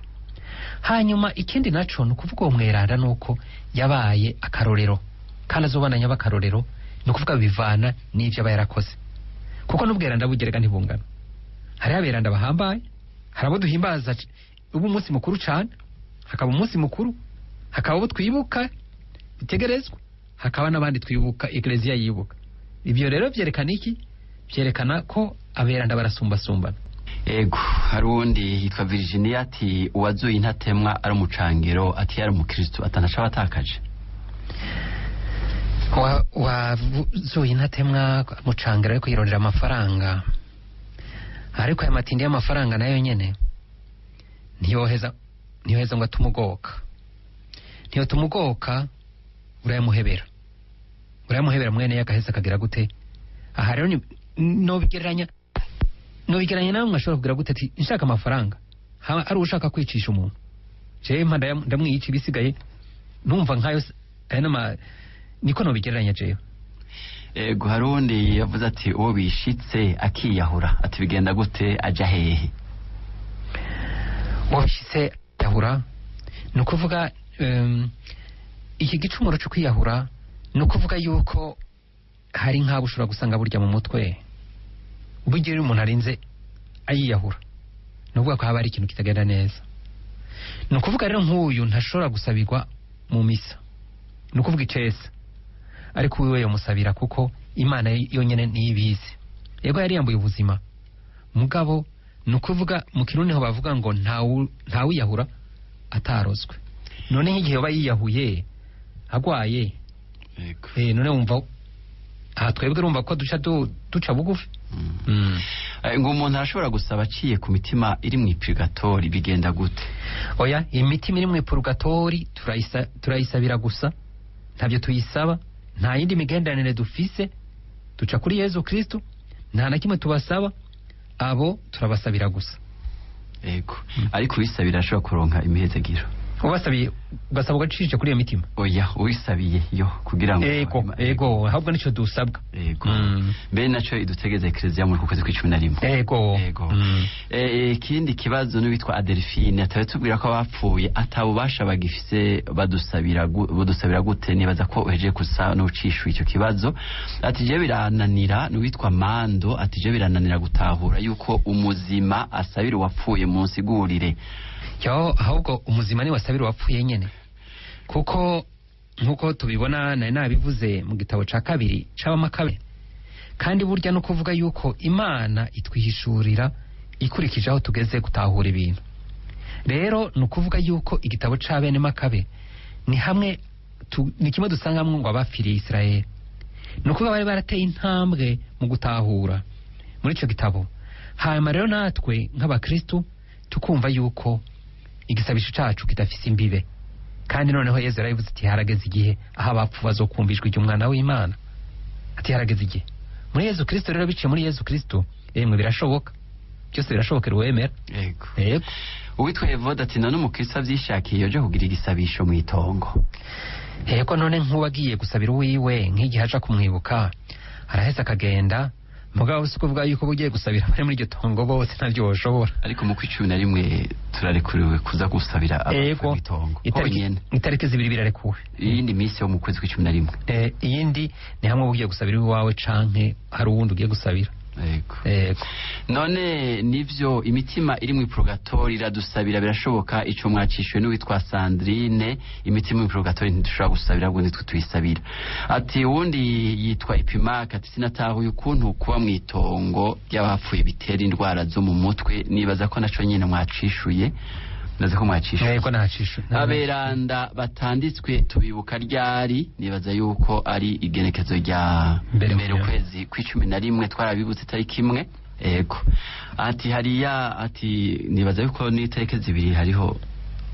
Hanyuma ikindi naco nukuvuga umweranda nuko yabaye akarorero, kandi azobana nyabakarorero, nukuvuga bivana n'ivyo aba yarakoze. kuko n'ubweranda bugereka ntibungana. Hariho aberanda bahambaye, hari abo duhimbaza ubu umunsi mukuru cyane, hakaba umunsi mukuru, hakaba abo twibuka bitegerezwa, hakaba n'abandi twibuka Eklezia yibuka. Ibyo rero byerekana iki? Byerekana ko aberanda barasumbasumbana. Ego, hari uwundi yitwa Virginia ati uwazuye intatemwa ari umucangiro ati yari umukristo atanaca batakaje. Wazuye intatemwa mucangiro ariko yirondera amafaranga, ariko aya matindi y'amafaranga nayo nyene ntiyoheza ngo atumugoka. Ntiyo tumugoka, urayamuhebera mwene yakaheza akagira gute. Aha rero nobigereranya nawe mwashobora kugira gute ati nshaka amafaranga ari ushaka kwicisha umuntu, jewe mpanda ndamwiyica ibisigaye numva nkayo niko nobigereranya jewe. Ego, hari uwundi yavuze ati uwo bishitse akiyahura ati bigenda gute, aja hehe? Uwo bishitse yahura ni ukuvuga iki gicumuro cyo kwiyahura ni ukuvuga yuko hari nk'abo ushobora gusanga burya mu mutwe ubugira umuntu arinze ayiyahura, ni ukuvuga ko haba hari ikintu kitagenda neza. Ni ukuvuga rero nk'uyu ntashobora gusabirwa mu misa, ni ukuvuga icesa, ariko wiwe yomusabira kuko Imana yonyene niyibizi. Yego yari yambuye ubuzima mugabo, ni ukuvuga mu Kirundi ho bavuga ngo ntawiyahura atarozwe. None nk'igihe yoba yiyahuye agwaye, none wumva twebwe urumva ko duca bugufi. Ngo umuntu arashobora gusaba aciye ku mitima iri mu purgatori, bigenda gute? Oya, imitima iri mu purgatori turayisabira gusa, ntabyo tuyisaba, nta yindi migenderanire dufise, duca kuri Yezu Kristo, nta na kimwe tubasaba, abo turabasabira gusa. Ego, ariko uwisabira ashobora kuronka imihezagiro. Ubasabiye ugasaba ugacisha kuri iyo mitima? Oya, uwisabiye yo kugira ngo ego ahubwo nico dusabwa. Ego, mbe naco idutegeze Eklezia muri kwezi kwa 11. Ego. Ikindi kibazo n'uwitwa Adelphine atawe tubwira ko abapfuye atabubasha bagifise badusabira gute. Nibaza ko uheje kusa n'ucishu icyo kibazo. Ati je birananira, n'uwitwa Mando ati je birananira gutahura yuko umuzima asabira wapfuye munsigurire. Ahubwo umuzima ni wasabira wapfuye nyene, kuko nkuko tubibona nabivuze mu gitabo ca 2 c'Abamakabe. Kandi burya no kuvuga yuko Imana itwihishurira ikurikije aho tugeze gutahura ibintu. Rero no kuvuga yuko igitabo ca bene Makabe ni hamwe ni kimwe dusangamwe ngo abafiriye Israeli, no kuvuga bari barateye intambwe mu gutahura muri ico gitabo. Hanyuma rero natwe nk'abakristo tukumva yuko igisabisho cacu kidafise imbibe, kandi noneho Yesu yarabivuze ati harageze igihe aho abapfu bazokumvishwa iby'umwana w'Imana, ati harageze igihe muri Yesu Kristo. Rero biciye muri Yesu Kristo emwe birashoboka, byose birashobokera uwemera. Yego. Uwitwa Evode ati none umukristo avyishakiye yoje kugira igisabisho mu itongo. Yego, none nk'uwagiye gusabira uwiwe nk'igihe aja kumwibuka araheza akagenda, mugabo si kuvuga yuko bugiye gusabira bari muri iryo tongo bose ntabyo boshobora. Ariko mu kwa 11 turarekuriwe kuza gusabira abapfuye mu itongo. Itariki 2 birarekuwe. Iyindi minsi yo mu kwezi kwa 11. Iyindi ni hamwe ugiye gusabira iwawe canke hari uwundi ugiye gusabira. Yego. None nivyo imitima iri mu purgatori iradusabira, birashoboka ico mwacishwe n'uwitwa Sandrine, imitima mu purgatori ntidushobora gusabira ngo nitwe tuyisabira. Ati wundi yitwa Ipimaka ati sinatahuye ukuntu kuba mu itongo y'abapfuye bitera indwara zo mu mutwe, nibaza ko naco nyene mwacishuye. Naze ko mwacishuye. Yego nacishuye. Aberanda batanditswe tubibuka ryari, nibaza yuko ari igenekezo rya mbere ukwezi kwa 11 twarabibutse tariki 1. Yego. Ati hariya ati nibaza yuko ni tariki 2 hariho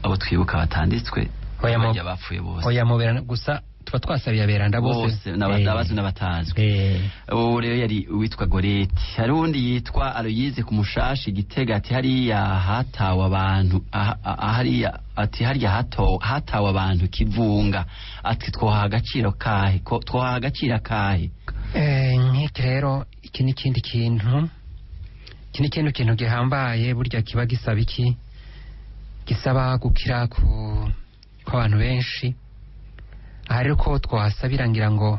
abo twibuka batanditswe bapfuye bose. Oya mubera gusa tuba twasabiye aberanda bose n'abazi n'abatazwe. Ubu rero yari witwa Goreti. Hari undi yitwa Aloyize ku Mushashi Gitega ati hariya hatawe abantu ati hariya hatawe abantu Kivunga, ati twoha agaciro kahe nk'iki rero. Iki ni ikindi kintu gihambaye burya kiba gisaba iki, gisaba gukira kw'abantu benshi. Aha rero ko twasabira ngira ngo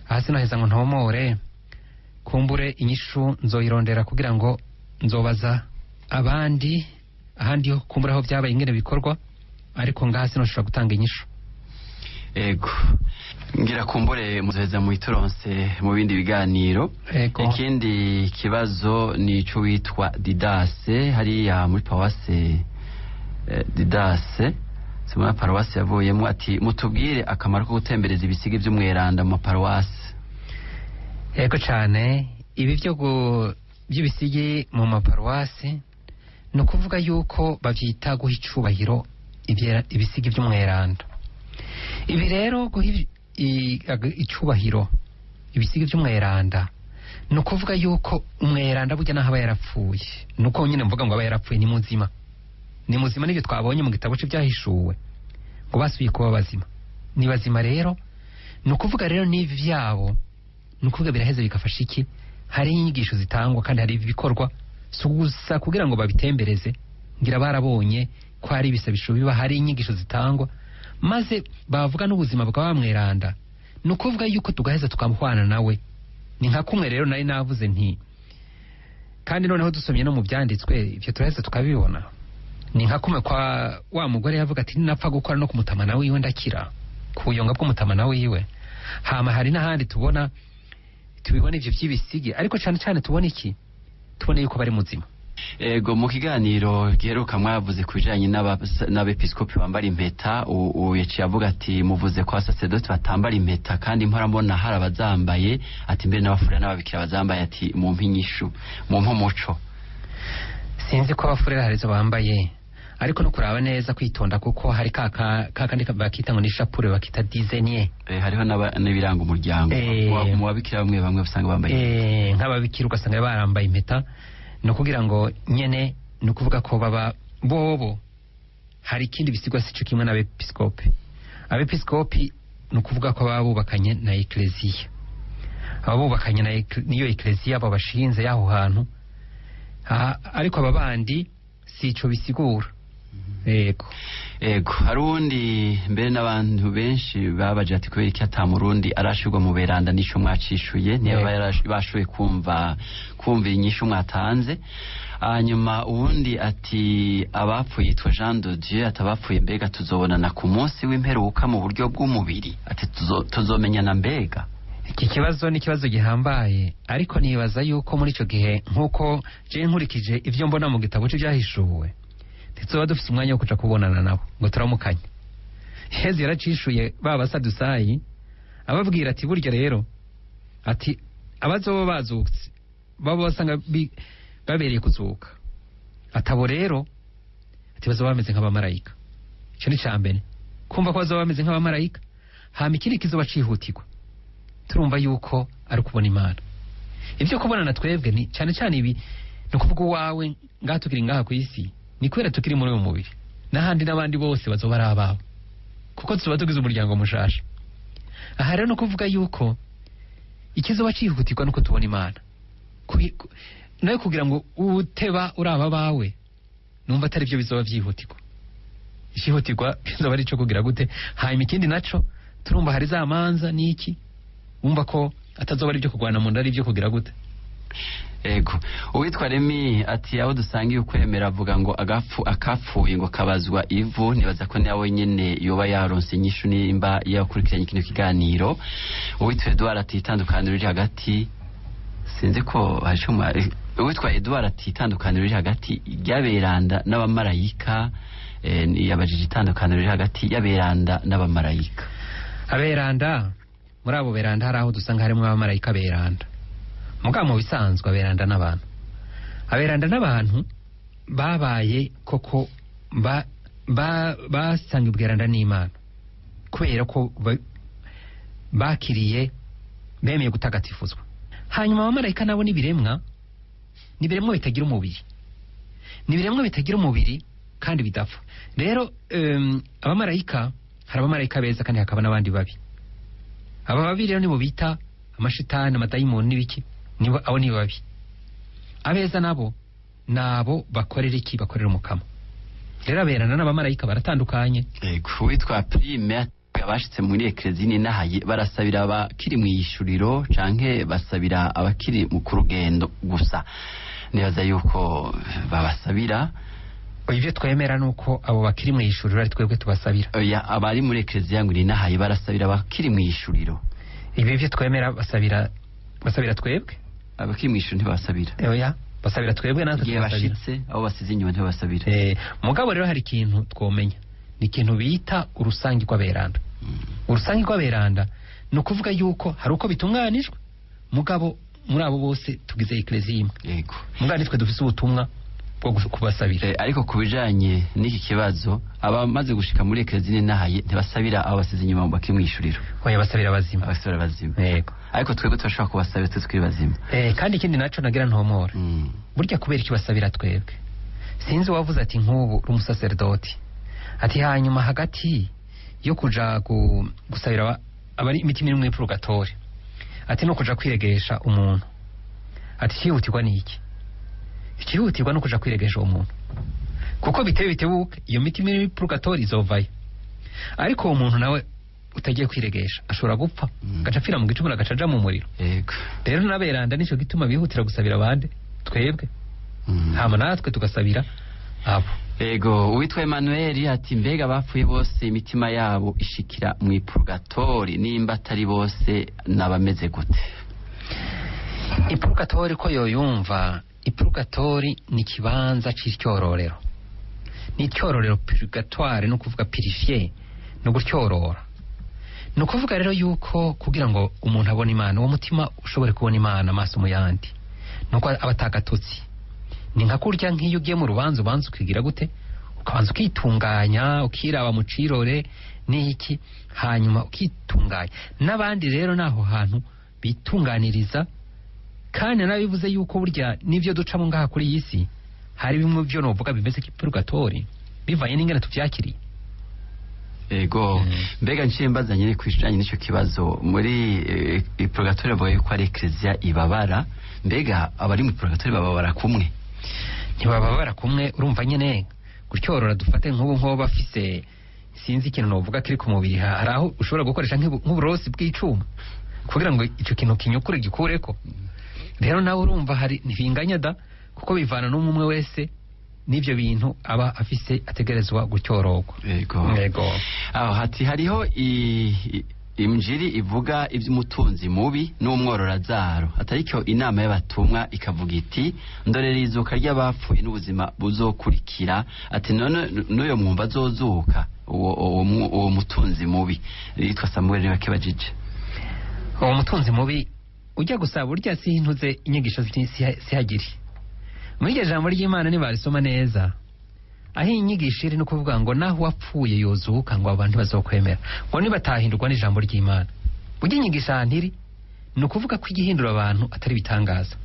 hasi noheza ngo ntomore kumbure inyishu nzoyirondera kugira ngo nzobaza abandi ahandi ho kumbura aho byabaye ingene bikorwa, ariko ngaha sinoshobora gutanga inyishu. Ego ngira kumbure muzoheza mu itoronse mu bindi biganiro. Ikindi kibazo ni ico witwa Didase hariya muri Pawase Didase simuna paruwasi yavuyemo ati mutubwire akamaro ko gutembereza ibisigi by'umweranda mu paruwasi. Ego cyane ibi by'ibisigi mu maparuwasi no kuvuga yuko bavyita guha icubahiro ibisigi by'umweranda. Ibi rero guha icubahiro ibisigi by'umweranda no kuvuga yuko umweranda burya naho aba yarapfuye, nuko nyine mvuga ngo aba yarapfuye ni muzima n'ibyo twabonye mu gitabo cy'ibyahishuwe ngo basubiye kuba bazima, ni bazima. Rero ni ukuvuga rero n'ivi byabo ni ukuvuga biraheze bigafasha iki, hari inyigisho zitangwa kandi hari ibikorwa gusa kugira ngo babitembereze, ngira barabonye ko hari ibisabisho biba, hari inyigisho zitangwa maze bavuga n'ubuzima bwa bamweranda, ni ukuvuga yuko tugaheza tukamuhwana nawe. Ni nka kumwe rero nari navuze nti kandi noneho dusomye no mu byanditswe ibyo turaheza tukabibona. Ni nka kumwe kwa wa mugore yavuga ati ninapfa gukora no kumutamana wiwe ndakira, kuyonga bw'umutamana wiwe. Hama hari n'ahandi tubona tubibona ivyo by'ibisigi, ariko cyane cyane tubona iki, tubona yuko bari muzima. Ego mu kiganiro giheruka mwavuze kubijanye n'abepiskopi bambara impeta, yaciye avuga ati muvuze ko abasaseredoti batambara impeta kandi mpora mbona hari abazambaye, ati mbere n'abafurera n'ababikira bazambaye, ati mu mpinyishu mu mpumuco. Sinzi ko abafurera harizo bambaye, ariko no kuraba neza kwitonda kuko hari kakandi bakita ngo nishapure bakita dizenier. Hariho n'ibiranga umuryango mu babikira bamwe basanga bambaye nk'ababikira ugasanga barambaye impeta, no kugira ngo nyene no kuvuga ko baba bobo. Hari ikindi bisigwa sico kimwe n'abepiskopi. Abepiskopi no kuvuga ko babubakanye na ecclesia, abubakanye na niyo ecclesia babashinze yaho hantu, ariko ababandi sico bisigura. Ego harundi mbere n'abantu benshi babaje ati kubera iki atamurundi arashirwa mu beranda nico mwacishuye, niba bashoboye kumva inyishu mwatanze. Hanyuma ubundi ati abapfuye yitwa Jean de Dieu, atabapfuye mbega tuzobonana ku munsi w'imperuka mu buryo bw'umubiri, ati tuzomenyana mbega. Iki kibazo ni kibazo gihambaye, ariko nibaza yuko muri ico gihe nkuko je nkurikije ivyo mbona mu gitabo cy'ibyahishuwe tuzoba dufite umwanya wo kuja kubonana nabo ngo turamukanye. Yesu yaracishuye baba Sadusayi ababwira ati burya rero ati abazoba bazutse baba basanga babereye kuzuka, atabo rero ati bazoba bameze nk'abamarayika. Ico ni cambere kumva ko bazoba bameze nk'abamarayika. Hama ikindi kizoba cihutirwa turumva yuko ari kubona Imana. Ivyo kubonana twebwe ni cyane cyane ibi no kuvuga wawe ngaha tukiri ngaha ku isi, ni kwera tukiri muri uyu mubiri, n'ahandi n'abandi bose bazoba ari ababo kuko tuzoba tugize umuryango mushasha. Aha rero no kuvuga yuko ikizoba cihutirwa nuko tubona Imana, nayo kugira ngo uteba uraba bawe numva atari byo bizoba vyihutirwa. Ikihutirwa kizoba ari cyo kugira gute. Hanyuma ikindi naco turumva hari za manza niki, umva ko atazoba ari byo kugwana mu ndari byo kugira gute. Ego uwitwa Remi ati aho dusangiye ukwemera avuga ngo akapfuye ngo kabazwa ivu, nibaza ko nawe nyene yoba yaronse inyishu nimba yakurikiranye kino kiganiro. Uwitwa Edouard ati itandukaniro riri hagati, sinzi ko hashuma. Uwitwa Edouard ati itandukaniro riri hagati y'aberanda n'abamarayika, yabajije itandukaniro riri hagati y'aberanda n'abamarayika. Aberanda muri abo beranda hari aho dusanga harimo abamarayika beranda, mugabo mu bisanzwe aberanda n'abantu. Aberanda n'abantu babaye koko basanga ubweranda n'Imana kubera ko bakiriye bemeye gutagatifuzwa. Hanyuma abamarayika nabo ni biremwa bitagira umubiri, ni biremwa bitagira umubiri kandi bidapfa. Rero abamarayika hari abamarayika beza kandi hakaba n'abandi babi. Aba babi rero nibo bita amashitani, amadayimoni n'ibiki, nibo abo ni babi. Abeza nabo bakorera iki, bakorera umukama. Rero aberana n'abamarayika baratandukanye. Witwa Prime abashitse muri eklezia n'inahaye barasabira abakiri mu yishuriro canke basabira abakiri mu kurugendo gusa nibaza yuko babasabira ivyo twemera nuko abo bakiri mu yishuriro ari twebwe tubasabira oya abari muri eklezia n'inahaye barasabira abakiri mu yishuriro ivyo twemera basabira twebwe abakiri mu yishuriro ntibasabira oya basabira twebwe natwe igihe tubasabira bashitse abo basize inyuma ntibasabira mugabo rero hari ikintu twomenya ni ikintu bita urusangi rw'aberanda urusangi rw'aberanda ni ukuvuga yuko hari uko bitunganijwe mugabo muri abo bose tugize eklezia imwe yego mugabo nitwe dufise ubutumwa bwo kubasabira ariko kubijanye n'iki kibazo abamaze gushika muri eklezia n'inahaye ntibasabira abo basize inyuma bakiri mu yishuriro oya basabira bazima yego ariko twebwe turashobora kubasabira tukiri bazima kandi ikindi naco nagira ntomora burya kubera iki basabira twebwe sinzi wavuze ati nk'ubu umusaserdoti ati hanyuma hagati yo kuja gusabira abari imitima iri mu purgatori ati no kuja kwiregesha umuntu ati cyihutirwa n'iki ikihutirwa no kuja kwiregesha umuntu kuko bitebuke iyo mitima iri mu purgatori izovayo ariko uwo muntu nawe utagiye kwiregesha ashobora gupfa gaca apfira mu gicumuro agaca aja mu muriro rero n'aberanda nico gituma bihutira gusabira abandi twebwe hama natwe tugasabira abo ego uwitwa Emmanuel ati mbega bapfuye bose imitima yabo ishikira mu ipurgatori nimba atari bose nabameze gute ipurgatori ko yoyumva ipurgatori ni kibanza c'icyororero ni icyororero purgatoire no kuvuga purifier no gutyorora no kuvuga rero yuko kugira ngo umuntu abone Imana uwo mutima ushobore kubona Imana amaso mu yandi nuko abatagatutsi ni nka kurya nk'iyo ugiye mu rubanza ubanza ukigira gute ukabanza ukitunganya ukiraba mu cirore n'iki hanyuma ukitunganya n'abandi rero naho hantu bitunganiriza kandi nabivuze yuko burya nivyo ducamo ngaha kuri iyi si hari bimwe byo novuga bimeze nk'ipurgatori bivanye n'ingene tuvyakiriye ego mbega nciye mbazanye ni kwishanye n'ico kibazo muri ipurgatori bavuga yuko ari eklezia ibabara mbega abari mu ipurgatori bababara kumwe ntibababara kumwe urumva nyene gutyorora dufate nk'ubu bafise sinzi ikintu novuga kiri ku mubiri hari aho ushobora gukoresha nk'uburosi bw'icuma kugira ngo ico kintu kinyukure gikureko rero nawe urumva hari ntibinganya da kuko bivana n'umwe wese n'ivyo bintu aba afise ategerezwa gutyororwa yego aho hati hariho imjiri ivuga ivy'umutunzi mubi n'umwororazaro atariko inama y'abatumwa ikavuga iti ndorera izuka ry'abapfuye n'ubuzima buzokurikira ati none n'uyo mwumva azozuka uwo mutunzi mubi yitwa Samuel Bakebajije uwo mutunzi mubi ujya gusaba urya sintuze inyigisho sihagiri muri iryo jambo ry'Imana nibarisoma neza aho inyigisho iri no kuvuga ngo naho wapfuye yozuka ngo abantu bazokwemera ngo nibatahindurwa n'ijambo ry'Imana burya inyigisho ntiri ni ukuvuga ko igihindura abantu atari bitangaza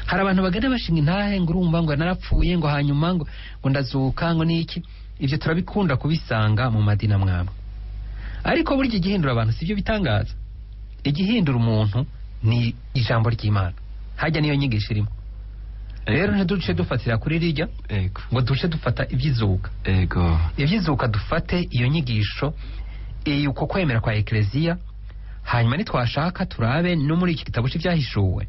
hari abantu bagenda bashinga intahe ngo urumva ngo narapfuye ngo hanyuma ngo ndazuka ngo niki ivyo turabikunda kubisanga mu madina mwamwe ariko burya igihindura abantu sivyo bitangaza igihindura umuntu ni ijambo ry'Imana hajya niyo nyigisho irimo rero ntiduce dufatira kuri rijya ngo duce dufata ivyizuka ivyizuka dufate iyo nyigisho uko kwemera kwa eklezia hanyuma nitwashaka turabe no muri iki gitabo c'ivyahishuwe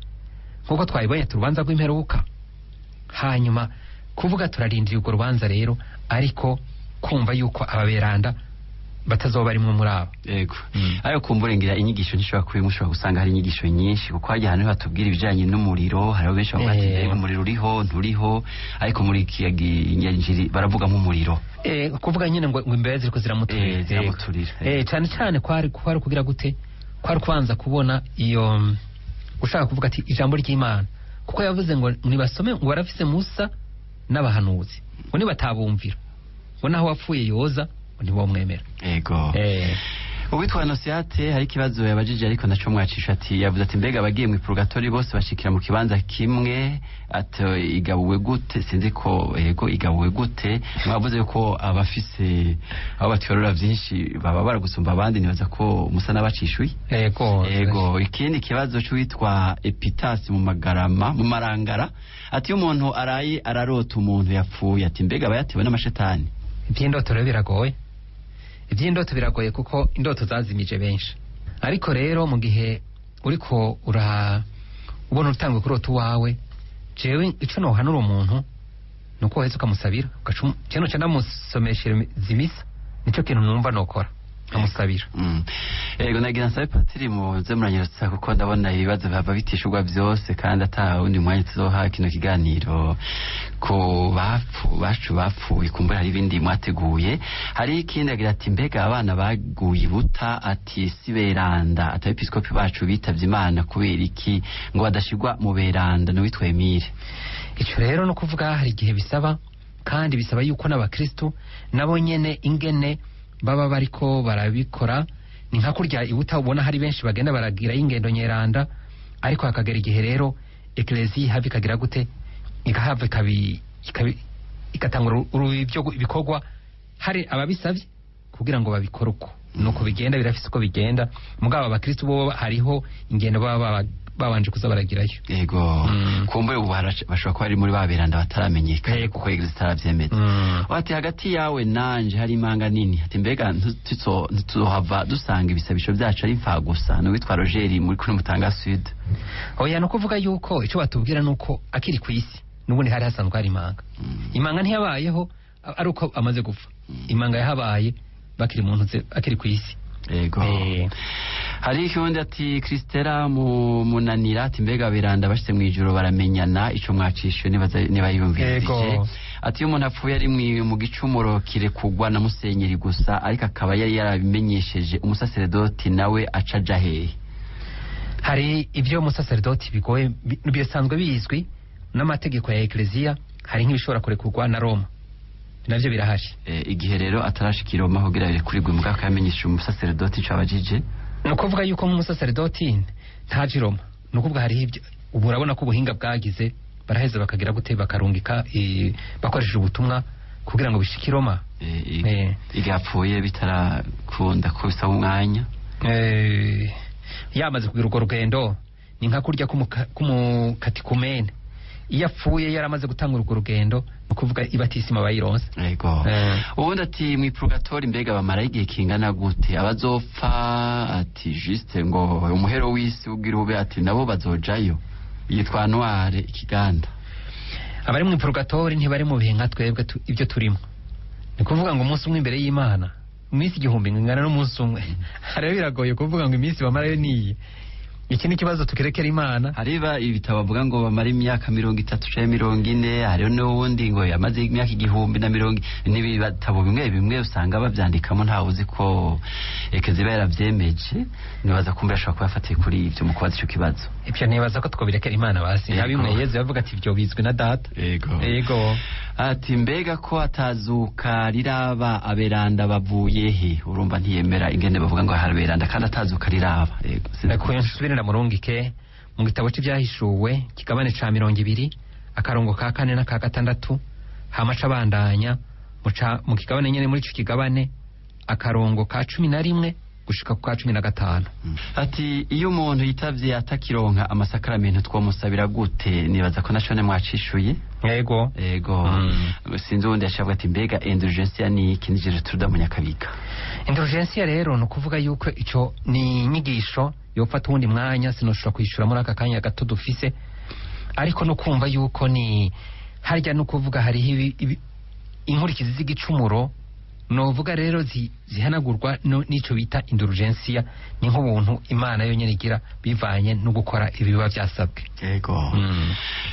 nkuko twayibonye turubanza rw'imperuka hanyuma kuvuga turarindira urwo rubanza rero ariko kumva yuko ababeranda batazoba barimwe muri abo yego ayo kumburengira inyigisho ntishobora kuba mushobora gusanga hari inyigisho nyinshi kuko hajya ahantu batubwira ibijanye n'umuriro hari benshi bavuga ati umuriro uriho nturiho ariko muri kiyaginjiri baravuga nk'umuriro kuvuga nyine ngo imbere ziriko ziramuturira cyane cyane kwari kugira gute kwari kubanza kubona iyo ushaka kuvuga ati ijambo ry'Imana kuko yavuze ngo nibasome ngo barafise Musa n'abahanuzi ngo nibatabumvira ngo naho wapfuye yoza ntiwamwemera yego uwitwa Nosiate hari kibazo yabajije ariko naco mwacisha ati yavuze ati mbega abagiye mu ipurgatori bose bashikira mu kibanza kimwe ati igabuwe gute sinzi ko yego igabuwe gute mwavuze yuko abafise abo batyorora byinshi baba baragusumba abandi nibaza ko musa n'abacishuye yego ikindi kibazo cy'uwitwa Epitas mu magarama mu marangara ati umuntu arayi ararota umuntu yapfuye ati mbega abayatewe n'amashetani iby'indoto rero biragoye iby'indoto biragoye kuko indoto zazimije benshi, ariko rero mu gihe uriko ubona utangwe kurota uwawe, jewe ico nohanura umuntu nuko waheze ukamusabira cyane cyane ndamusomeshere zimisa, nico kintu numva nokora amusabira. Ego nagira nsabe Patiri muze muranyerutsa kuko ndabona ibibazo bava bitishurwa byose kandi ata undi mwanya tuzoha kino kiganiro ko bapfuye kumbura hari ibindi mwateguye. Hari ikindi agira ati mbega abana baguye buta ati si beranda ata episkopi bacu bitavye Imana kubera iki ngo badashirwa mu beranda no witwemire. Ico rero no kuvuga hari igihe bisaba, kandi bisaba yuko n'abakristo nabo nyene ingene baba bariko barabikora. Ni nka kurya ibuta ubona hari benshi bagenda baragira ingendo nyeranda, ariko hakagera igihe rero eklezia havi kagira gute igahava igatangura ibyo bikorwa hari ababisavye kugira ngo babikore uko nuko bigenda, birafise uko bigenda. Mugabo abakristo bo hariho ingendo baba babanje kuza baragirayo. Yego kumbe ubu bashobora kuba ari muri baberanda bataramenyekana kuko Eglise itaravyemeza. Wati hagati yawe nanje hari imanga nini ati mbega ntituzohava dusanga ibisabisho byacu ari mfa gusa no witwa Roger muri kuri Mutanga Sud. Oya no kuvuga yuko ico batubwira nuko akiri ku isi nubundi hari hasanzwe hari imanga. Imanga ntiyabayeho ari uko amaze gupfa. Imanga yahabaye bakiri muntu akiri ku isi. Ego. Hari ikirundi ati Kristera munanira ati mbega beranda bashitse mwijuru baramenyana ico mwacishe niba yumvise. Ati iyo umuntu apfuye ari mu gicumuro kire kugwa na musenyeri gusa ariko akaba yari yarabimenyesheje umusaseredoti nawe acaja hehe. Hari ibyo umusaseredoti bigoye bisanzwe bizwi n'amategeko ya eklezia, hari nk'ibishobora kurekurwa na Roma navyo birahari. Igihe rero atarashikira Roma kugira birekurigwe mu bwaka yamenyesheje umusaseredoti cabajije no kuvuga yuko nk'umusaseredoti ntaje Roma, no kuvuga hari ibyo ubu urabona ko ubuhinga bwagize baraheza bakagira gute bakarungika bakoresheje ubutumwa kugira ngo bishike Roma. Igapfuye bitarakunda ko bisaba umwanya yamaze kugira urwo rugendo. Ni nka kurya k'umukatikumene iyo apfuye yaramaze gutanga urwo rugendo no kuvuga ibatisima bayironse. Yego. Ubundi ati mu purgatori mbega bamara igihe kingana gute abazopfa ati juste ngo umuhero w'isi ubwira ube ati nabo bazojayo yitwa Noire ikiganda. Abari mu purgatori ntibari mu bihe nka twebwe ibyo turimo. Ni kuvuga ngo umunsi umwe imbere y'Imana iminsi igihumbi ngana n'umunsi umwe. Hari biragoye kuvuga ngo iminsi bamarayo niyi. Iki ni kibazo tukirekera Imana. Hariba ibitabo bavuga ngo bamara imyaka 30 canke 40, hariho n'uwundi ngo yamaze imyaka 1040. N'ibitabo bimwe usanga bavyandikamo ntawe uzi ko ekeziba yaravyemeje. Nibaza kumbura ashobora kuba afatiye kuri ivyo mu kubaza ico kibazo. Ivyo nibaza ko twobirekera Imana basi. Nabimwe Yezu yavuga ati ivyo bizwi na data. Yego. Ati mbega ko atazuka riraba aberanda bavuye he? Urumva ntiyemera ingene bavuga ngo haraberanda kandi atazuka riraba. Yego. Sinakuyensubira murungike mu gitabo cy'ibyahishuwe kigabane ca 20 akarongo ka 4 na ka 6 hamaca bandanya mu kigabane nyene muri ico kigabane akarongo ka 11 gushika ku ka 15. Ati iyo umuntu yitavye atakironka amasakramentu twomusabira gute? Nibaza ko nacone mwacishuye. Yego. Sinzi ubundi yashabwa ati mbega indulgencia ni iki? Nije turuda mu Nyakabika. Indulgencia rero no kuvuga yuko ico ni inyigisho yofata uwundi mwanya sinoshobora kwishura muri aka kanya gato dufise, ariko no kumva yuko ni harya no kuvuga hariho inkurikizi z'igicumuro novuga rero zihanagurwa n'ico bita indulgencia. Ni nk'ubuntu Imana yonyene igira bivanye no gukora ibiba byasabwe. Yego.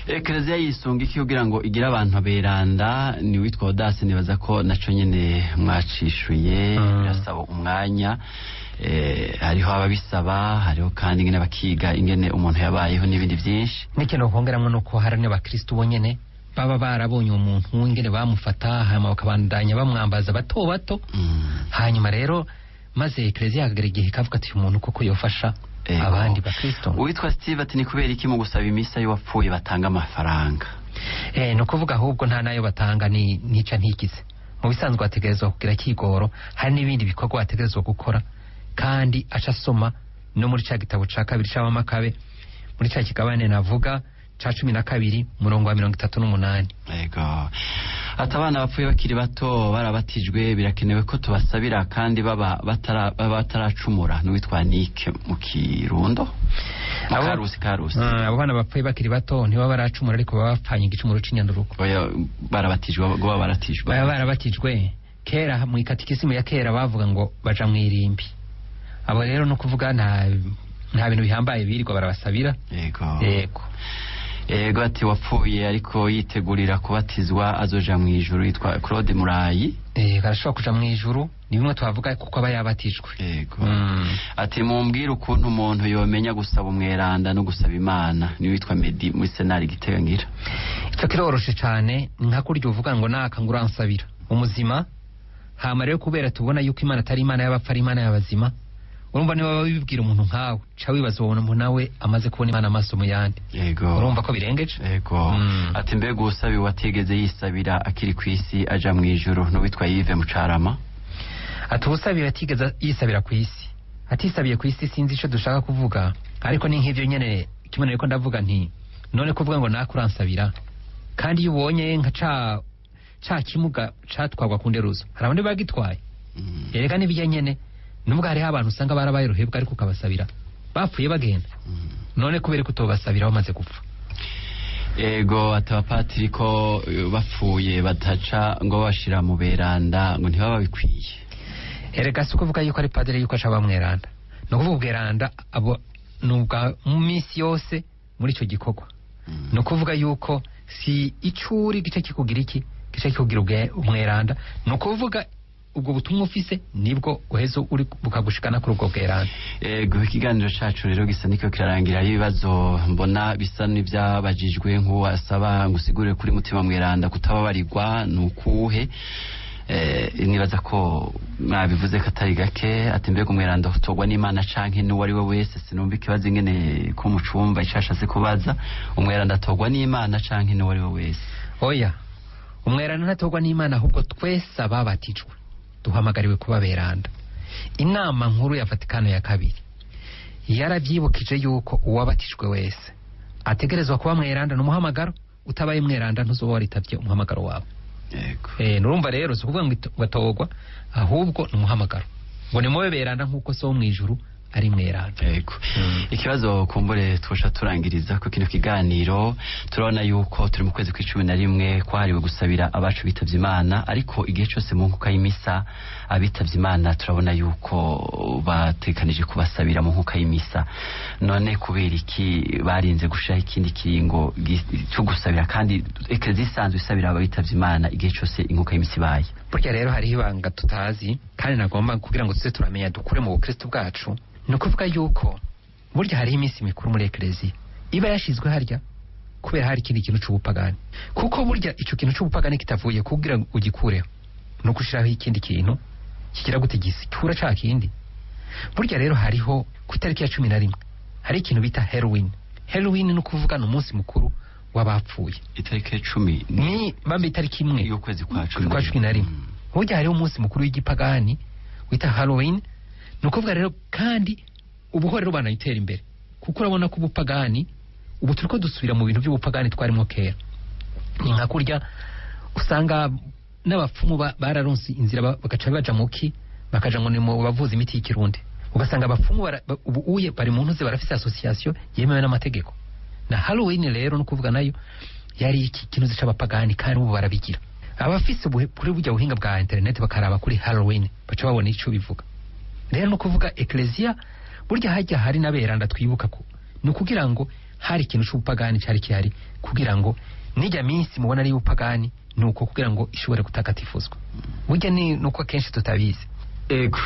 Eklezia yisunga iki kugira ngo igira abantu beranda? Ni witwa Audace, nibaza ko naco nyene mwacishuye. Birasaba umwanya. Hariho ababisaba, hariho kandi ingene bakiga ingene umuntu yabayeho n'ibindi byinshi. N'ikintu kongeramwe nuko hari n'abakristo bonyene baba barabonye umuntu ingene bamufata hama bakabandanya bamwambaza bato hanyuma rero maze eklezia akagera igihe kavuga ati umuntu koko yofasha abandi bakristo. Uwitwa Steve ati ni kubera iki mu gusaba imisa y'uwapfuye batanga amafaranga? No kuvuga ahubwo nta nayo batanga ni nica ntikize. Mu bisanzwe bategerezwa kugira kigoro, hari n'ibindi bikorwa bategerezwa gukora, kandi aca soma no muri ca gitabo ca 2 c'Abamakabe muri ca kigabane navuga ca 12 murongo wa 38. Yego. ati abana bapfuye bakiri bato barabatijwe birakenewe ko tubasabira kandi baba bataracumura n'uwitwa Nike mu Kirundo Karusi abo bana bapfuye bakiri bato ntibaba baracumura ariko baba bapfanye igicumuro c'inyanduruko barabatijwe baba barabatijwe kera mu ikatikisimu ya kera bavuga ngo baja mu irimbi abo rero no kuvuga nta bintu bihambaye birirwa barabasabira yego ati wapfuye ariko yitegurira kubatizwa azoja mu ijuru yitwa Claude Murayi arashobora kuja mu ijuru ni bimwe twavuga kuko aba yabatijwe yego ati mumbwire ukuntu umuntu yomenya gusaba umweranda no gusaba Imana ni witwa Medi muri Senari Gitegangira icyo kiroroshe cyane nka kurya uvuga ngo naka nguransabira umuzima hama rero kubera tubona yuko Imana atari Imana y'abapfa ari Imana y'abazima urumva niba babibwira umuntu nkawe ca wibaza ubona umuntu nawe amaze kubona Imana amaso mu yandi yego urumva ko birengeje yego ati mbega usabi watigeze yisabira akiri ku isi aja mu ijuru n'uwitwa Yves Mucarama ati usabi watigeze yisabira ku isi atisabiye ku isi sinzi ico dushaka kuvuga ariko ni nk'ivyo nyene kimwe ariko ndavuga nti none kuvuga ngo nakuransabira kandi iyo ubonye nka ca kimuga catwagwa ku nderuzo hari abandi bagitwaye yereka n'ibijya nyene nubwo hariho abantu usanga barabaye ruhebwa ariko ukabasabira bapfuye bagenda none kubera kutobasabira bamaze gupfa ego atapatiri ko bapfuye bataca ngo bashira mu beranda ngo ntibaba bikwiye erega si kuvuga yuko ari padiri yuko aca bamweranda no kuvuga ubweranda abo nubwa mu minsi yose muri ico gikorwa no kuvuga yuko si icuri gice kikugira iki gice kikugira umweranda no kuvuga ubwo butumwa ufise nibwo uhezo uri bukagushikana kuri ubwo bweranda ego ikiganiro cacu rero gisa niko kirarangira ibibazo mbona bisa n'ivyabajijwe nk'uwasaba ngusigurire kuri mutima mweranda kutababarirwa nukuhe nibaza ko mwabivuze katari gake ati mbega umweranda utogwa n'Imana canke n'uwari we wese sinumva ikibazo ingene ko mucumba icashase kubaza umweranda atogwa n'Imana canke n'uwari we wese oya umweranda ntatogwa n'Imana ahubwo twese ababatijwe duhamagariwe kuba beranda inama nkuru ya Vatikano ya kabiri yaravyibukije yuko uwabatijwe wese ategerezwa kuba mweranda n'umuhamagaro utabaye mweranda ntuzoba waritavye umuhamagaro wawe yego nurumva rero si kuvuga ngo batogwa ahubwo n'umuhamagaro ngo ni mube beranda nk'uko so mu ijuru ari mweranda yego ikibazo kumbure twosha turangiriza ko kino kiganiro turabona yuko turi mu kwezi kwa11 kwahariwe gusabira abacu bitavye Imana ariko igihe cyose mu nkuka y'imisa abitavye Imana turabona yuko batekanije kubasabira mu nkuka y'imisa none kubera iki barinze gushira ikindi kiringo cyo gusabira kandi eklezia isanzwe isabira abitavye Imana igihe cyose inkuka y'imisa ibaye burya rero hari ibanga tutazi kandi nagomba kugira ngo tuze turamenya dukure mu bukristo bwacu no kuvuga yuko burya hari iminsi mikuru muri eklezia iba yashizwe harya kubera hari ikindi kintu c'ubupagani kuko burya ico kintu c'ubupagani kitavuye kugira ugikureho no gushiraho ikindi kintu kigira gute gisikura ca kindi burya rero hariho ku itariki ya 11 hari ikintu bita Halloween no kuvuga no umunsi mukuru w'abapfuye itariki ya 10 ni bambe itariki imwe yo kwezi kwa 11 burya hariho umunsi mukuru w'igipagani wita Halloween no kuvuga rero kandi ubuho rero banayitera imbere kuko urabona ko ubupagani ubu turiko dusubira mu bintu by'ubupagani twarimo kera ni nka kurya usanga n'abapfumu bararonse inzira bagaca baja muki bakaja ngo ni mu bavuza imiti y'ikirundi ugasanga abapfumu ubu uye bari mu ntuze barafise association yemewe n'amategeko na Halloween rero no kuvuga nayo yari iki kintu c'abapagani kandi ubu barabigira abafise kuri burya buhinga bwa internet bakaraba kuri Halloween baca babona ico bivuga rero no kuvuga eklezia burya hajya hari naberanda twibuka ko ni kugira ngo hari ikintu c'ubupagani cari kihari kugira ngo nijya minsi mubona ari ubupagani nuko kugira ngo ishobore gutakatifuzwa burya ni nuko kenshi tutabizi ego